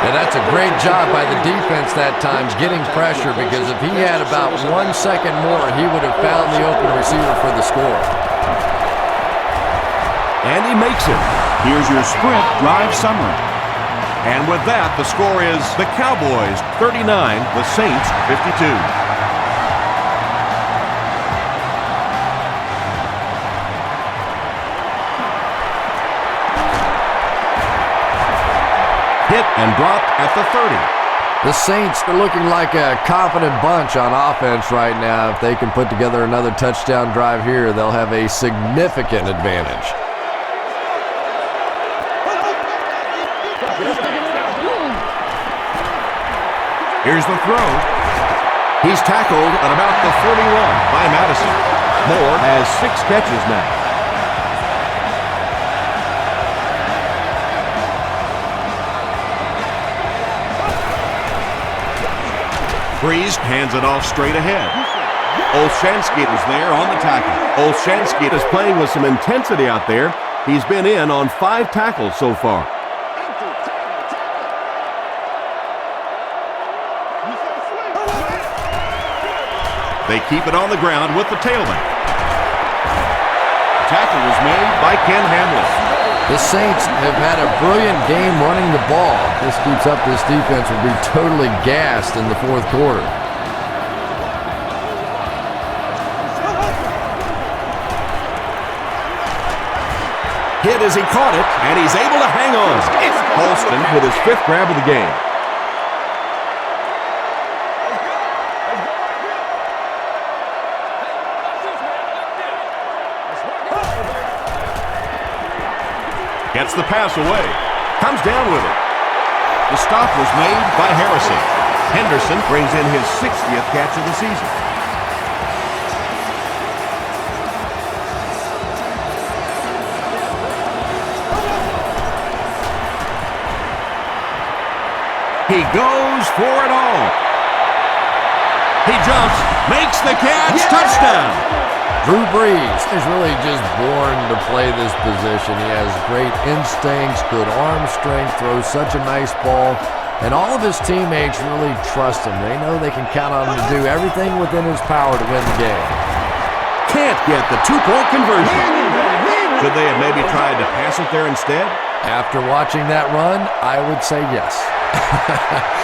And that's a great job by the defense that time, getting pressure, because if he had about 1 second more, he would have found the open receiver for the score. And he makes it. Here's your sprint drive summary. And with that, the score is the Cowboys 39, the Saints 52. Hit and dropped at the 30. The Saints are looking like a confident bunch on offense right now. If they can put together another touchdown drive here, they'll have a significant advantage. Here's the throw. He's tackled at about the 41 by Madison. Moore has 6 catches now. Breeze hands it off straight ahead. Olshansky is there on the tackle. Olshansky is playing with some intensity out there. He's been in on 5 tackles so far. They keep it on the ground with the tailback. The tackle was made by Ken Hamlin. The Saints have had a brilliant game running the ball. If this keeps up, this defense will be totally gassed in the fourth quarter. Hit as he caught it, and he's able to hang on. It's Holston with his 5th grab of the game. Gets the pass away. Comes down with it. The stop was made by Harrison. Henderson brings in his 60th catch of the season. He goes for it all. He jumps, makes the catch, touchdown. Drew Brees is really just born to play this position. He has great instincts, good arm strength, throws such a nice ball, and all of his teammates really trust him. They know they can count on him to do everything within his power to win the game. Can't get the 2-point conversion. Should they have maybe tried to pass it there instead? After watching that run, I would say yes,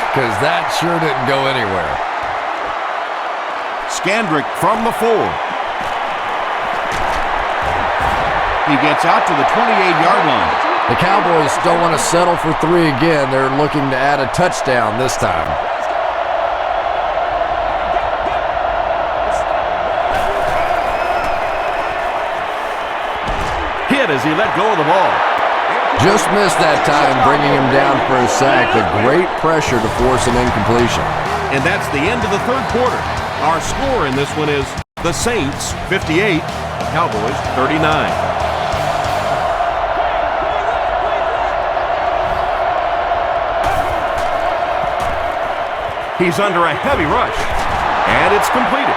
because that sure didn't go anywhere. Scandrick from the 4. He gets out to the 28-yard line. The Cowboys don't want to settle for 3 again. They're looking to add a touchdown this time. Hit as he let go of the ball. Just missed that time, bringing him down for a sack, but great pressure to force an incompletion. And that's the end of the third quarter. Our score in this one is the Saints 58, Cowboys 39. He's under a heavy rush, and it's completed.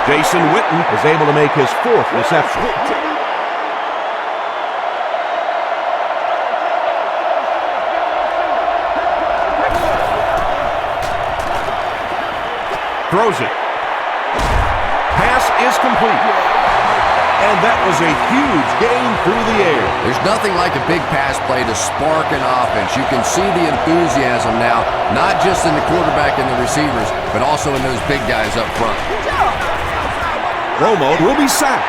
Jason Witten is able to make his 4th reception. Throws it. Pass is complete. And that was a huge gain through the air. There's nothing like a big pass play to spark an offense. You can see the enthusiasm now, not just in the quarterback and the receivers, but also in those big guys up front. Romo will be sacked.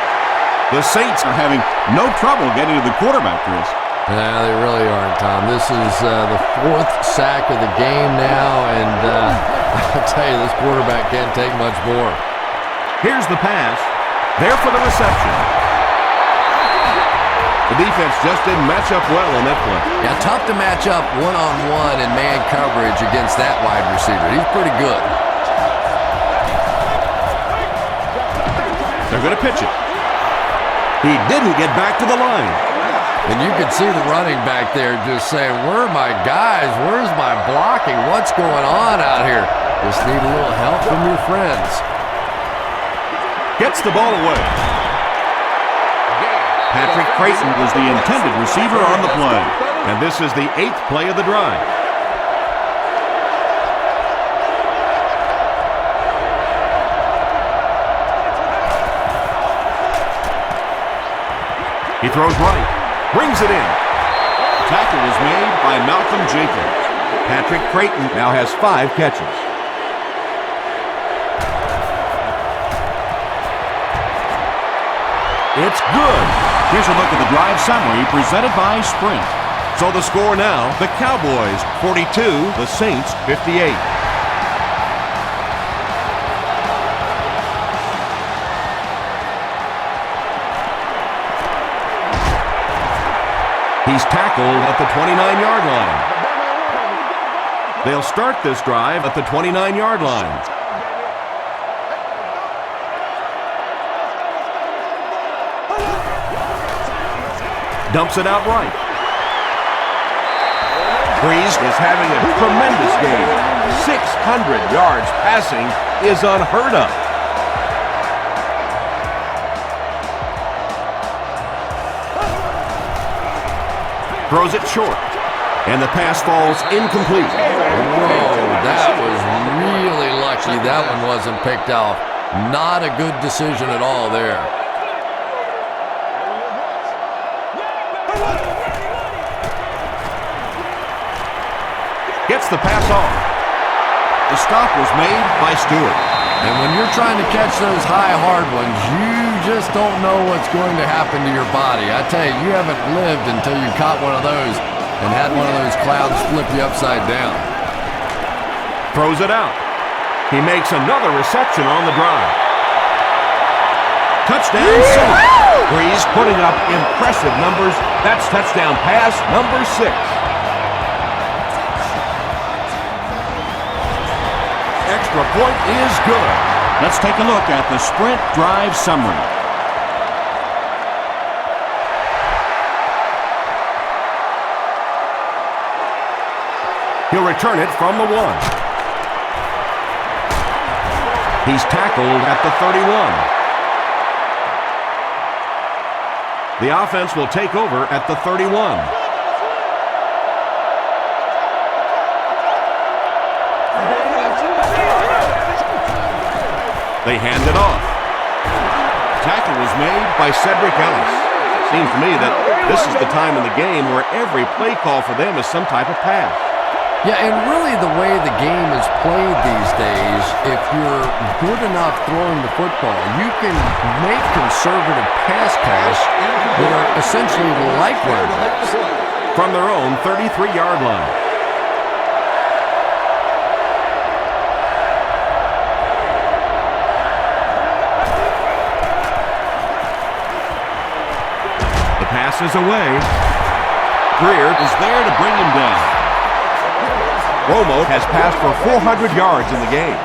The Saints are having no trouble getting to the quarterback, Chris. Yeah, they really aren't, Tom. This is the 4th sack of the game now, and I'll tell you, this quarterback can't take much more. Here's the pass. There for the reception. The defense just didn't match up well on that play. Yeah, tough to match up one-on-one in man coverage against that wide receiver. He's pretty good. They're going to pitch it. He didn't get back to the line. And you could see the running back there just saying, where are my guys? Where's my blocking? What's going on out here? Just need a little help from your friends. Gets the ball away. Patrick Creighton was the intended receiver on the play. And this is the 8th play of the drive. He throws right. Brings it in. Tackle was made by Malcolm Jenkins. Patrick Creighton now has 5 catches. It's good. Here's a look at the drive summary presented by Sprint. So the score now, the Cowboys 42, the Saints 58. He's tackled at the 29-yard line. They'll start this drive at the 29-yard line. Dumps it out right. Breeze is having a tremendous game. 600 yards passing is unheard of. Throws it short, and the pass falls incomplete. Whoa, that was really lucky that one wasn't picked off. Not a good decision at all there. Gets the pass off. The stop was made by Stewart. And when you're trying to catch those high, hard ones, you just don't know what's going to happen to your body. I tell you, you haven't lived until you caught one of those and had one of those clouds flip you upside down. Throws it out. He makes another reception on the drive. Touchdown, Saints. Breeze putting up impressive numbers. That's touchdown pass number 6. Extra point is good. Let's take a look at the Sprint drive summary. He'll return it from the 1. He's tackled at the 31. The offense will take over at the 31. They hand it off. Tackle was made by Cedric Ellis. Seems to me that this is the time in the game where every play call for them is some type of pass. Yeah, and really the way the game is played these days, if you're good enough throwing the football, you can make conservative pass calls that are essentially like run plays. From their own 33-yard line. The pass is away. Greer is there to bring him down. Romo has passed for 400 yards in the game.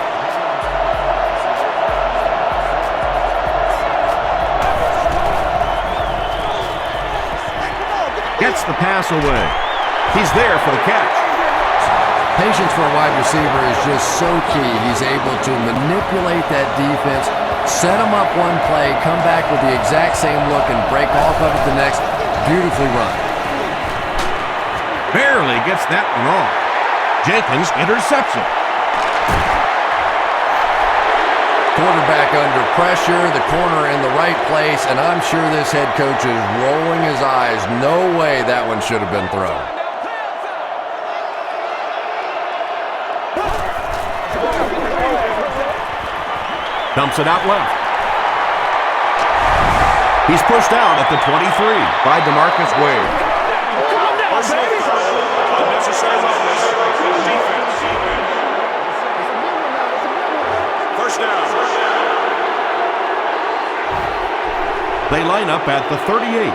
Gets the pass away. He's there for the catch. Patience for a wide receiver is just so key. He's able to manipulate that defense, set them up one play, come back with the exact same look, and break off of it the next. Beautifully run. Barely gets that one off. Jenkins interception. Quarterback under pressure, the corner in the right place, and I'm sure this head coach is rolling his eyes. No way that one should have been thrown. Dumps it out left. He's pushed out at the 23 by DeMarcus Wade. Unnecessary roughness. Defense. First down. They line up at the 38.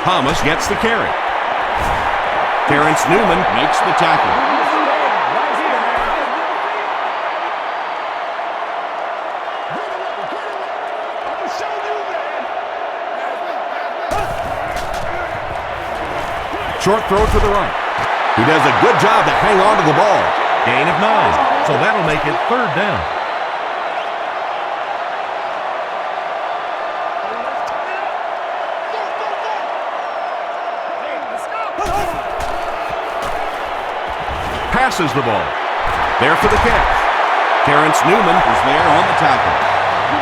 Thomas gets the carry. Terrence Newman makes the tackle. Short throw to the right. He does a good job to hang on to the ball. Gain of 9. So that'll make it 3rd down. Passes the ball. There for the catch. Terrence Newman is there on the tackle.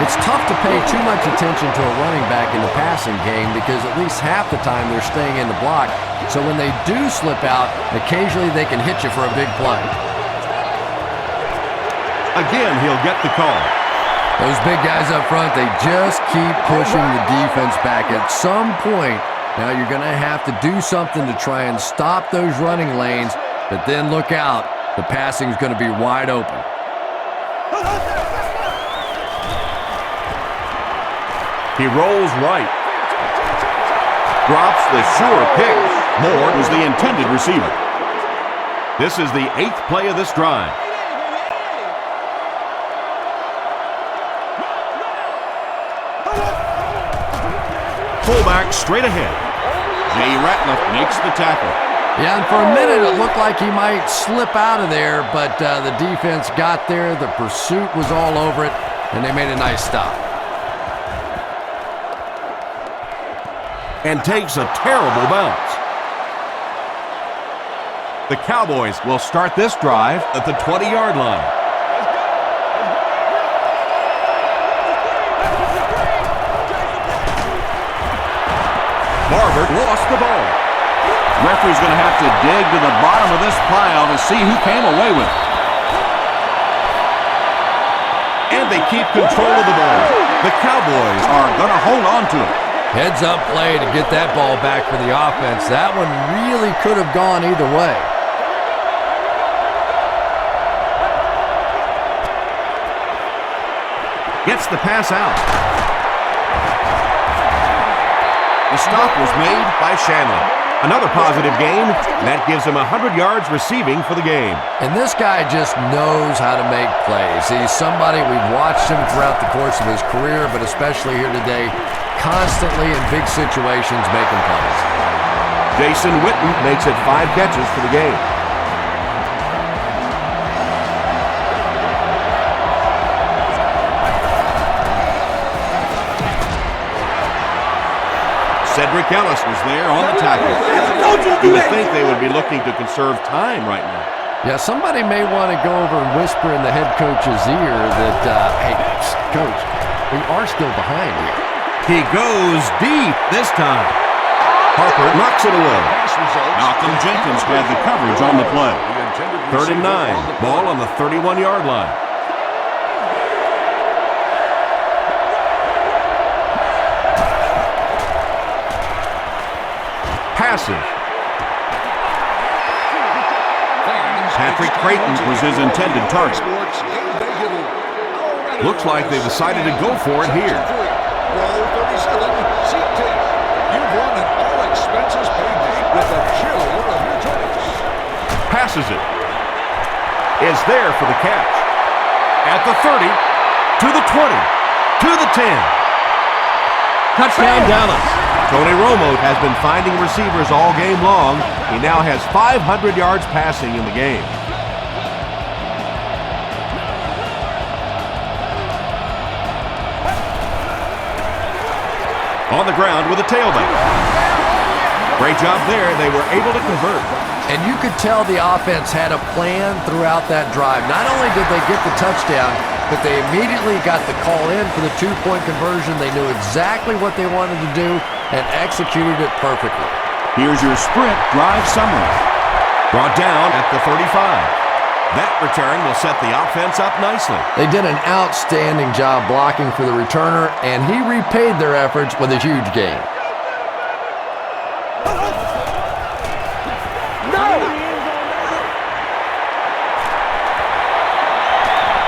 It's tough to pay too much attention to a running back in the passing game because at least half the time they're staying in the block. So when they do slip out, occasionally they can hit you for a big play. Again, he'll get the call. Those big guys up front, they just keep pushing the defense back. At some point, now you're going to have to do something to try and stop those running lanes, but then look out. The passing is going to be wide open. He rolls right. Drops the sure pick. Moore was the intended receiver. This is the 8th play of this drive. Fullback straight ahead. Jay Ratliff makes the tackle. Yeah, and for a minute it looked like he might slip out of there, but the defense got there. The pursuit was all over it, and they made a nice stop. And takes a terrible bounce. The Cowboys will start this drive at the 20-yard line. Barber lost the ball. Referee's going to have to dig to the bottom of this pile to see who came away with it. And they keep control of the ball. The Cowboys are going to hold on to it. Heads up play to get that ball back for the offense. That one really could have gone either way. Gets the pass out. The stop was made by Shanley. Another positive gain, and that gives him 100 yards receiving for the game. And this guy just knows how to make plays. He's somebody we've watched him throughout the course of his career, but especially here today, constantly in big situations making plays. Jason Witten makes it 5 catches for the game. Cedric Ellis was there on the tackle. You would think they would be looking to conserve time right now. Yeah, somebody may want to go over and whisper in the head coach's ear that, hey, coach, we are still behind here. He goes deep this time. Harper knocks it away. Malcolm Jenkins had the coverage on the play. 3rd and 9. Ball on the 31-yard line. Passive. Patrick Creighton was his intended target. Looks like they decided to go for it here. Roll 37, seat 10. You've won an all-expenses paid date with a cheerleader of your choice. Passes it. Is there for the catch. At the 30, to the 20, to the 10. Touchdown Dallas. Tony Romo has been finding receivers all game long. He now has 500 yards passing in the game. On the ground with a tailback. Great job there. They were able to convert. And you could tell the offense had a plan throughout that drive. Not only did they get the touchdown, but they immediately got the call in for the 2-point conversion. They knew exactly what they wanted to do and executed it perfectly. Here's your sprint drive summary. Brought down at the 35. That return will set the offense up nicely. They did an outstanding job blocking for the returner, and he repaid their efforts with a huge gain.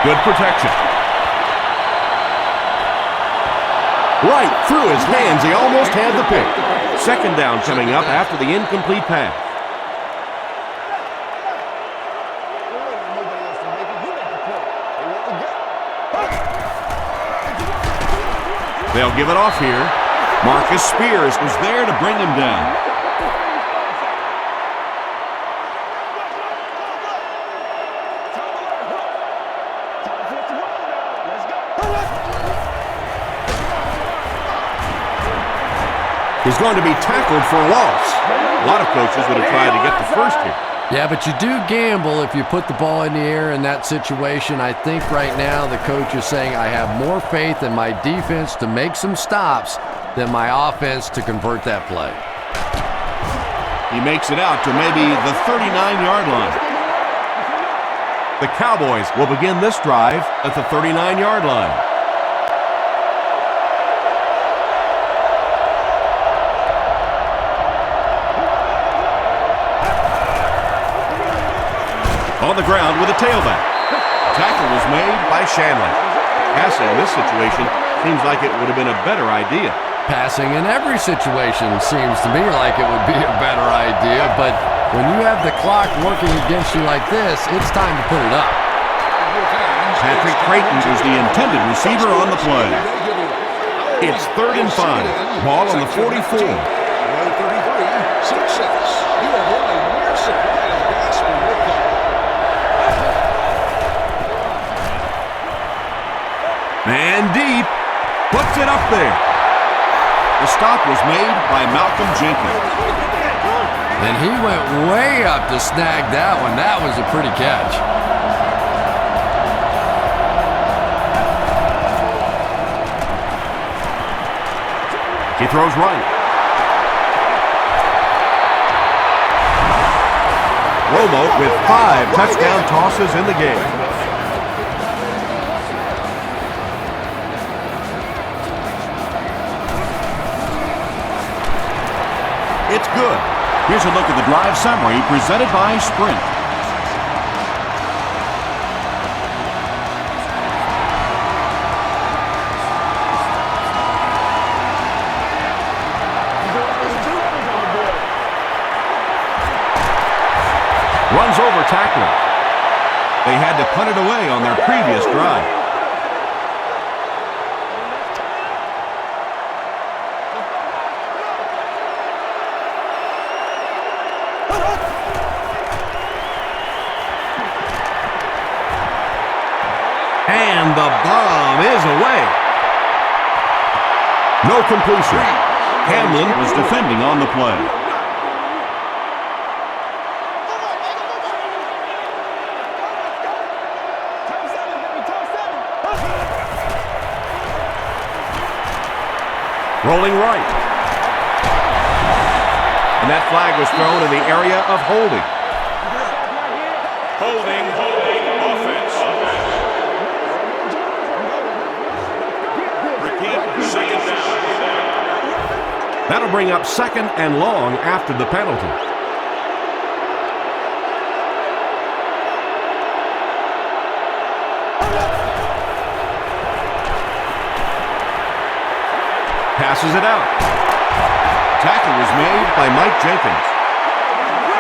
Good protection. Right through his hands, he almost had the pick. Second down coming up after the incomplete pass. They'll give it off here. Marcus Spears was there to bring him down. He's going to be tackled for a loss. A lot of coaches would have tried to get the first here. Yeah, but you do gamble if you put the ball in the air in that situation. I think right now the coach is saying I have more faith in my defense to make some stops than my offense to convert that play. He makes it out to maybe the 39-yard line. The Cowboys will begin this drive at the 39-yard line. On the ground with a tailback. Tackle was made by Shanley. Passing in this situation seems like it would have been a better idea. Passing in every situation seems to me like it would be a better idea, but when you have the clock working against you like this, it's time to put it up. Patrick Creighton was the intended receiver on the play. It's 3rd and 5. Ball on the 44. 33, success. You have won a near supply of gas for your car. Man deep. Puts it up there. The stop was made by Malcolm Jenkins. And he went way up to snag that one. That was a pretty catch. He throws right. Romo with 5 touchdown tosses in the game. It's good. Here's a look at the drive summary presented by Sprint. Runs over tackler. They had to punt it away on their previous drive. And the bomb is away. No completion. Hamlin was defending on the play. Rolling right. And that flag was thrown in the area of holding. Holding, offense. Repeat, second down. That'll bring up 2nd and long after the penalty. Passes it out. Tackle was made by Mike Jenkins.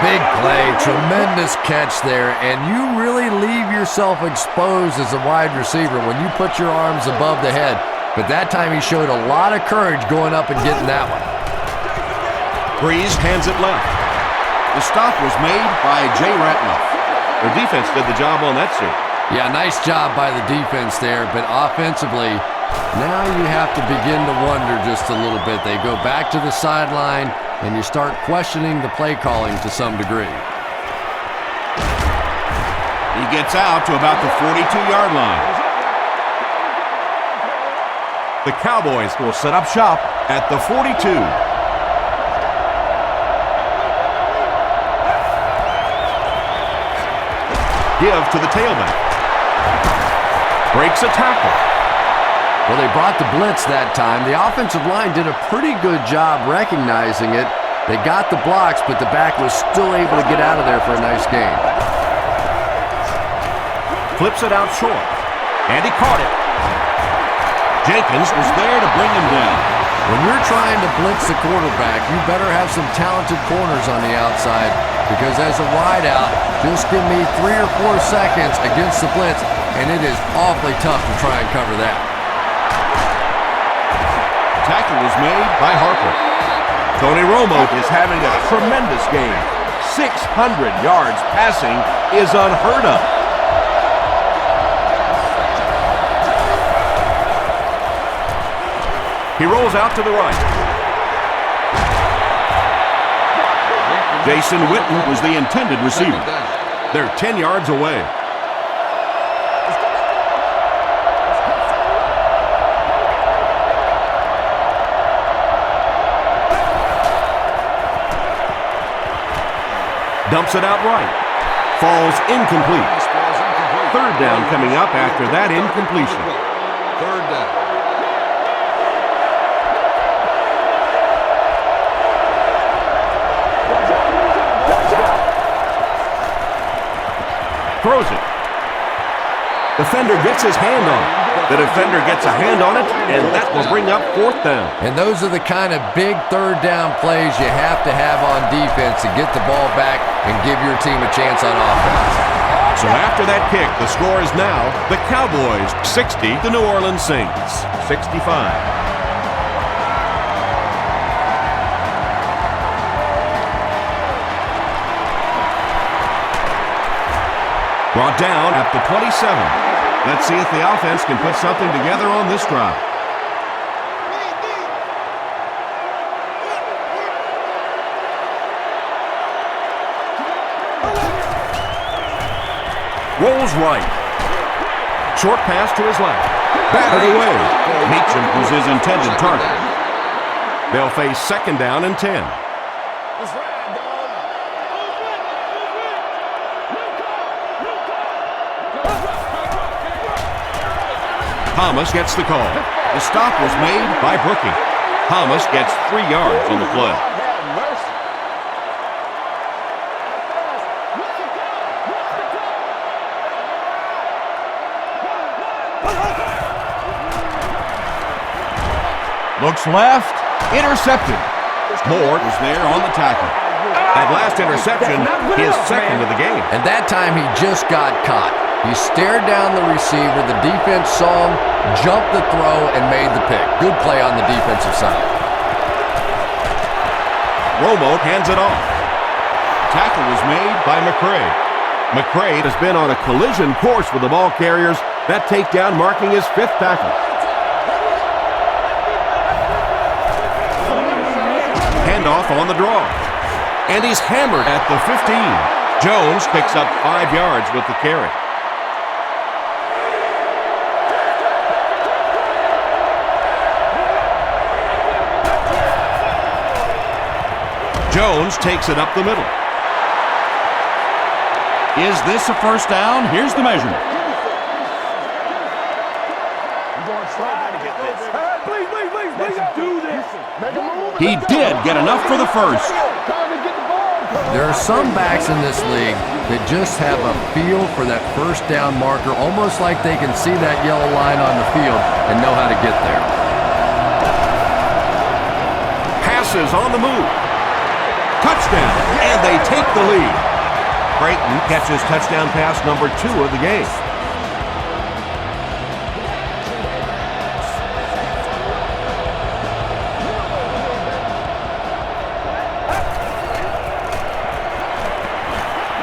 Big play, tremendous catch there, and you really leave yourself exposed as a wide receiver when you put your arms above the head. But that time he showed a lot of courage going up and getting that one. Breeze hands it left. The stop was made by Jay Ratliff. Their defense did the job on that suit. Yeah, nice job by the defense there, but offensively, now you have to begin to wonder just a little bit. They go back to the sideline, and you start questioning the play calling to some degree. He gets out to about the 42-yard line. The Cowboys will set up shop at the 42. Give to the tailback. Breaks a tackle. Well, they brought the blitz that time. The offensive line did a pretty good job recognizing it. They got the blocks, but the back was still able to get out of there for a nice gain. Flips it out short. And he caught it. Jenkins was there to bring him down. When you're trying to blitz the quarterback, you better have some talented corners on the outside, because as a wideout, just give me 3 or 4 seconds against the blitz, and it is awfully tough to try and cover that. Tackle was made by Harper. Tony Romo is having a tremendous game. 600 yards passing is unheard of. He rolls out to the right. Jason Witten was the intended receiver. They're 10 yards away. Dumps it out right. Falls incomplete. Third down coming up after that incompletion. Third down. Throws it. Defender gets his hand on it. The defender gets a hand on it, and that will bring up 4th down. And those are the kind of big third down plays you have to have on defense to get the ball back and give your team a chance on offense. So after that kick, the score is now the Cowboys 60, the New Orleans Saints 65. Brought down at the 27. Let's see if the offense can put something together on this drive. Rolls right. Short pass to his left. Batted away. Meacham was his intended target. They'll face 2nd down and 10. Thomas gets the call. The stop was made by Brooking. Thomas gets 3 yards on the play. Looks left. Intercepted. Moore was there on the tackle. That last interception, his 2nd of the game. And that time he just got caught. He stared down the receiver, the defense saw him, jumped the throw, and made the pick. Good play on the defensive side. Romo hands it off. Tackle was made by McCray. McCray has been on a collision course with the ball carriers. That takedown marking his 5th tackle. Handoff on the draw. And he's hammered at the 15. Jones picks up 5 yards with the carry. Jones takes it up the middle. Is this a 1st down? Here's the measurement. He did get enough for the 1st. There are some backs in this league that just have a feel for that 1st down marker, almost like they can see that yellow line on the field and know how to get there. Passes on the move. Touchdown, and they take the lead. Creighton catches touchdown pass number 2 of the game.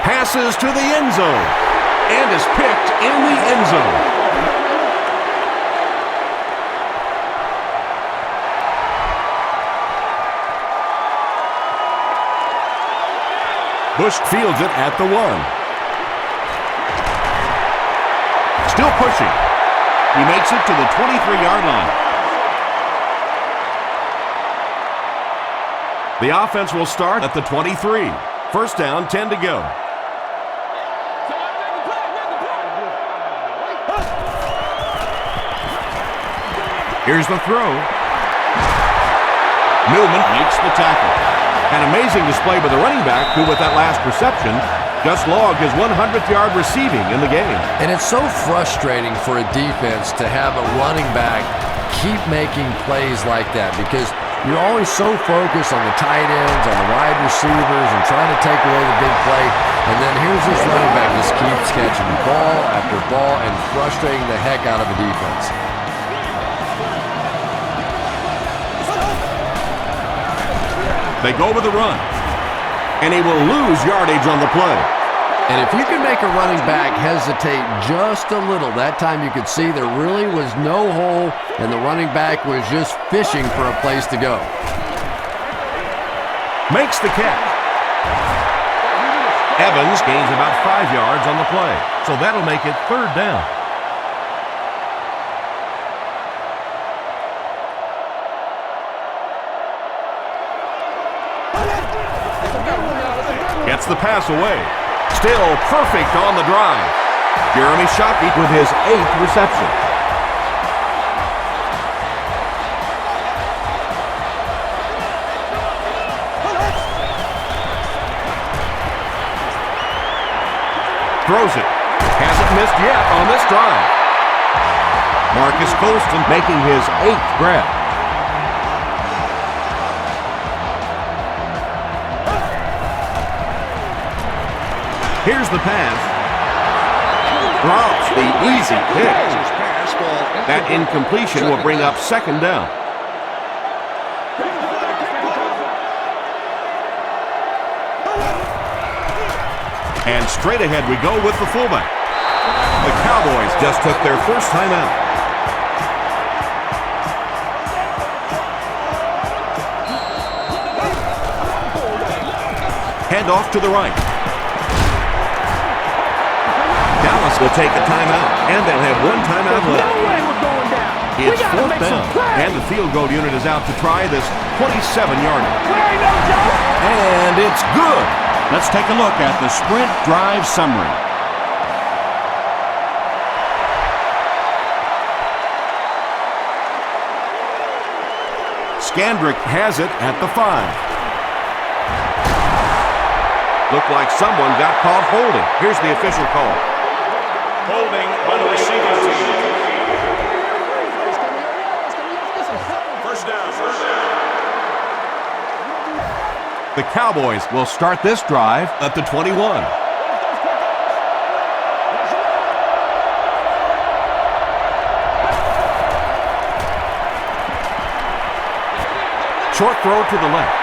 Passes to the end zone, and is picked in the end zone. Bush fields it at the 1. Still pushing. He makes it to the 23-yard line. The offense will start at the 23. 1st down, 10 to go. Here's the throw. Newman makes the tackle. An amazing display by the running back who, with that last reception, just logged his 100th yard receiving in the game. And it's so frustrating for a defense to have a running back keep making plays like that because you're always so focused on the tight ends, on the wide receivers, and trying to take away the big play. And then here's this running back just keeps catching ball after ball and frustrating the heck out of the defense. They go with the run, and he will lose yardage on the play. And if you can make a running back hesitate just a little, that time you could see there really was no hole, and the running back was just fishing for a place to go. Makes the catch. Evans gains about 5 yards on the play, so that'll make it 3rd down. Gets the pass away. Still perfect on the drive. Jeremy Shockey with his 8th reception. Throws it. Hasn't missed yet on this drive. Marcus Colston making his 8th grab. Here's the pass. Drops the easy pick. That incompletion will bring up 2nd down. And straight ahead we go with the fullback. The Cowboys just took their first time out. Hand off to the right. Dallas will take a timeout, and they'll have 1 timeout left. It's 4th down, and the field goal unit is out to try this 27-yarder. And it's good. Let's take a look at the sprint drive summary. Scandrick has it at the 5. Looked like someone got caught holding. Here's the official call. Holding by the receiving team. First down. The Cowboys will start this drive at the 21. Short throw to the left.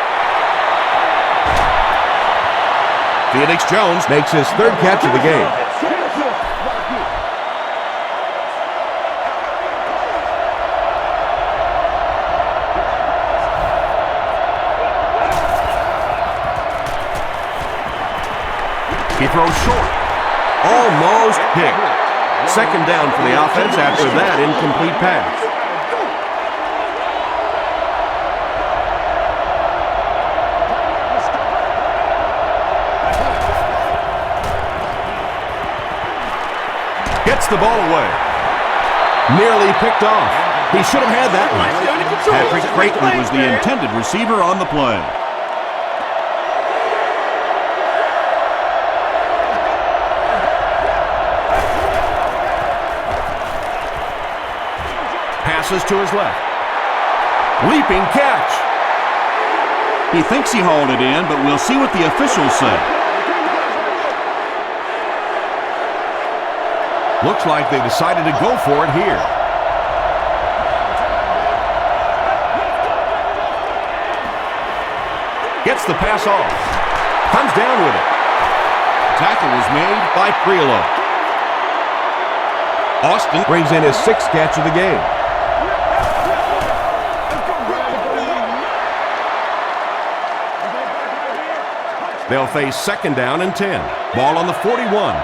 Felix Jones makes his 3rd catch of the game. He throws short. Almost picked. 2nd down for the offense after that incomplete pass. Gets the ball away. Nearly picked off. He should have had that one. Patrick Creighton was the intended receiver on the play. Passes to his left. Leaping catch. He thinks he hauled it in, but we'll see what the officials say. Looks like they decided to go for it here. Gets the pass off. Comes down with it. Tackle was made by Priolo. Austin brings in his 6th catch of the game. They'll face 2nd down and 10. Ball on the 41.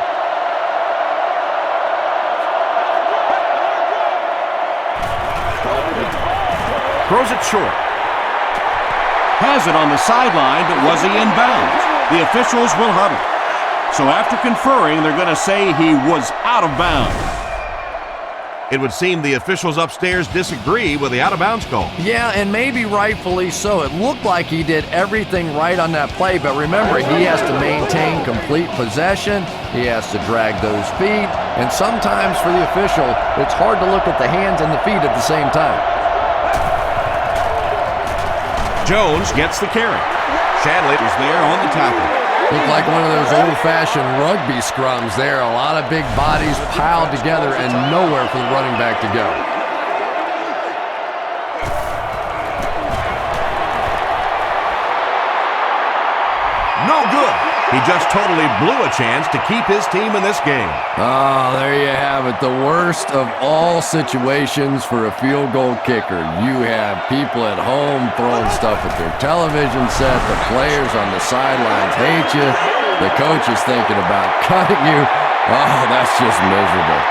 Throws it short. Has it on the sideline, but was he in bounds? The officials will huddle. So after conferring, they're going to say he was out of bounds. It would seem the officials upstairs disagree with the out-of-bounds call. Yeah, and maybe rightfully so. It looked like he did everything right on that play, but remember, he has to maintain complete possession. He has to drag those feet, and sometimes for the official, it's hard to look at the hands and the feet at the same time. Jones gets the carry. Shadley is there on the tackle. Looked like one of those old-fashioned rugby scrums there. A lot of big bodies piled together and nowhere for the running back to go. No good. He just totally blew a chance to keep his team in this game. Oh, there you have it. The worst of all situations for a field goal kicker. You have people at home throwing stuff at their television set. The players on the sidelines hate you. The coach is thinking about cutting you. Oh, that's just miserable.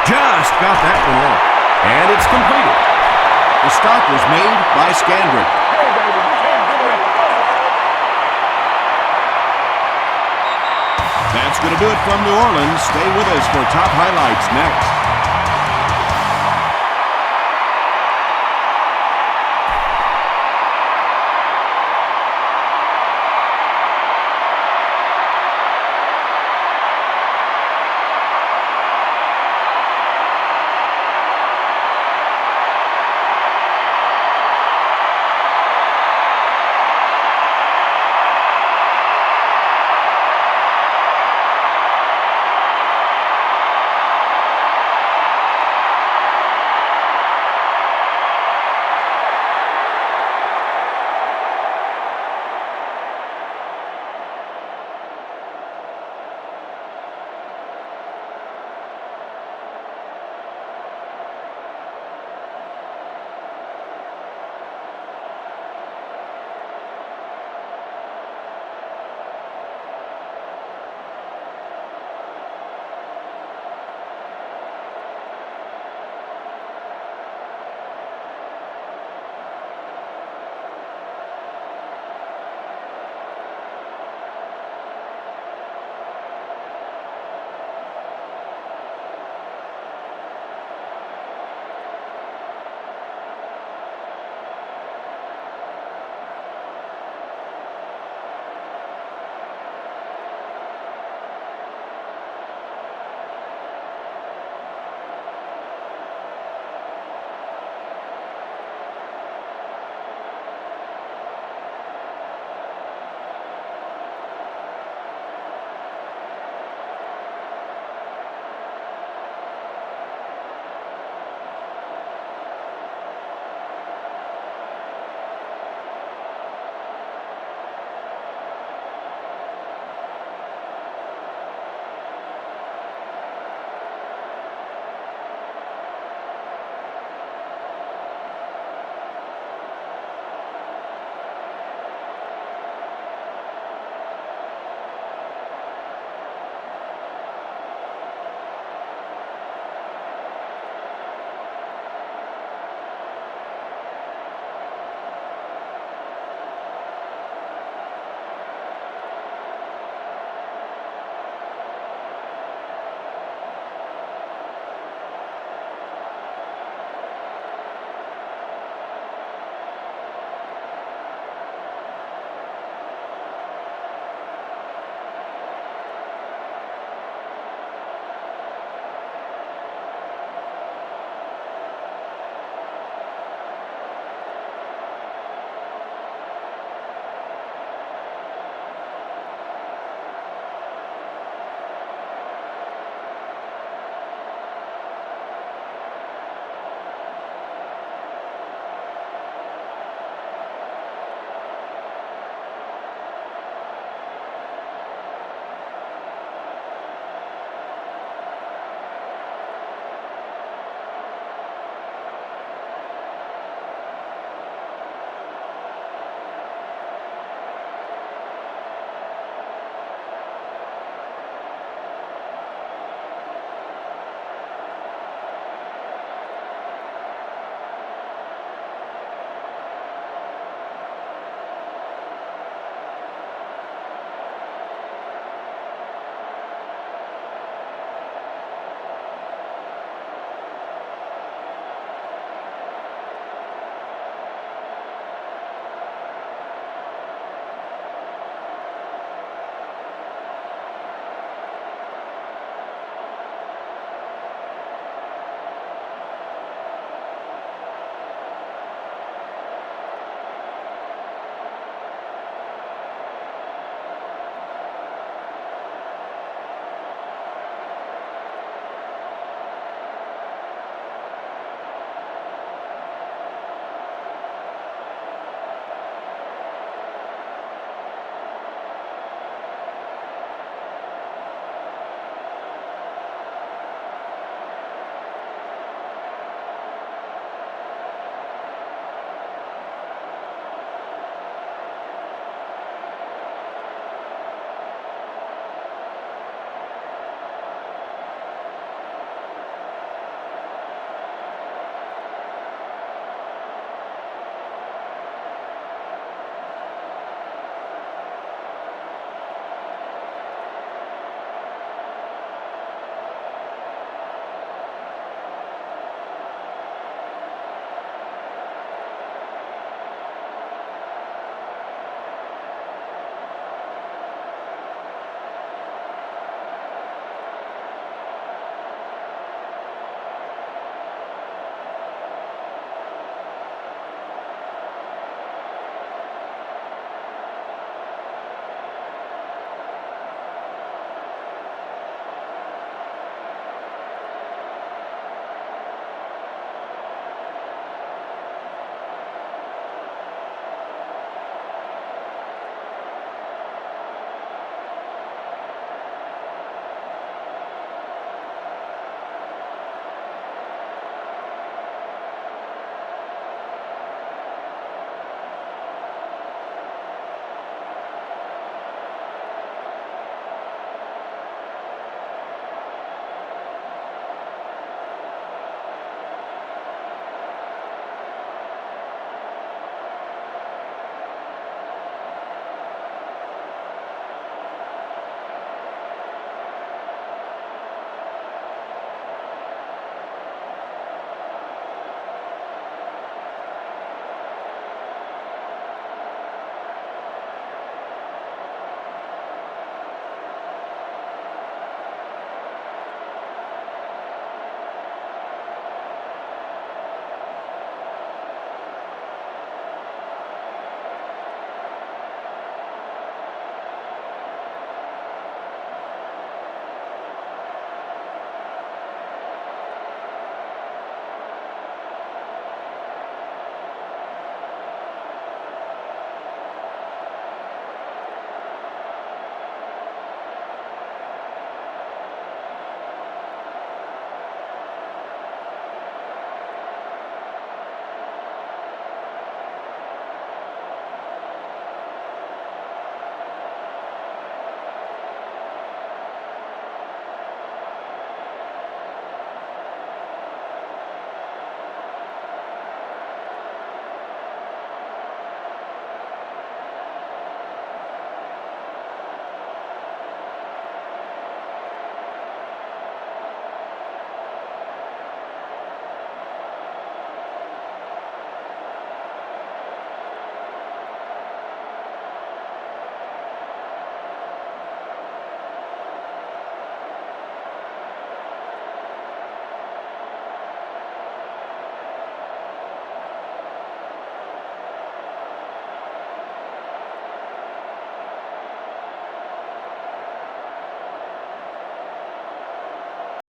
Just got that one off. And it's completed. The stop was made by Scandrick. That's going to do it from New Orleans. Stay with us for top highlights next.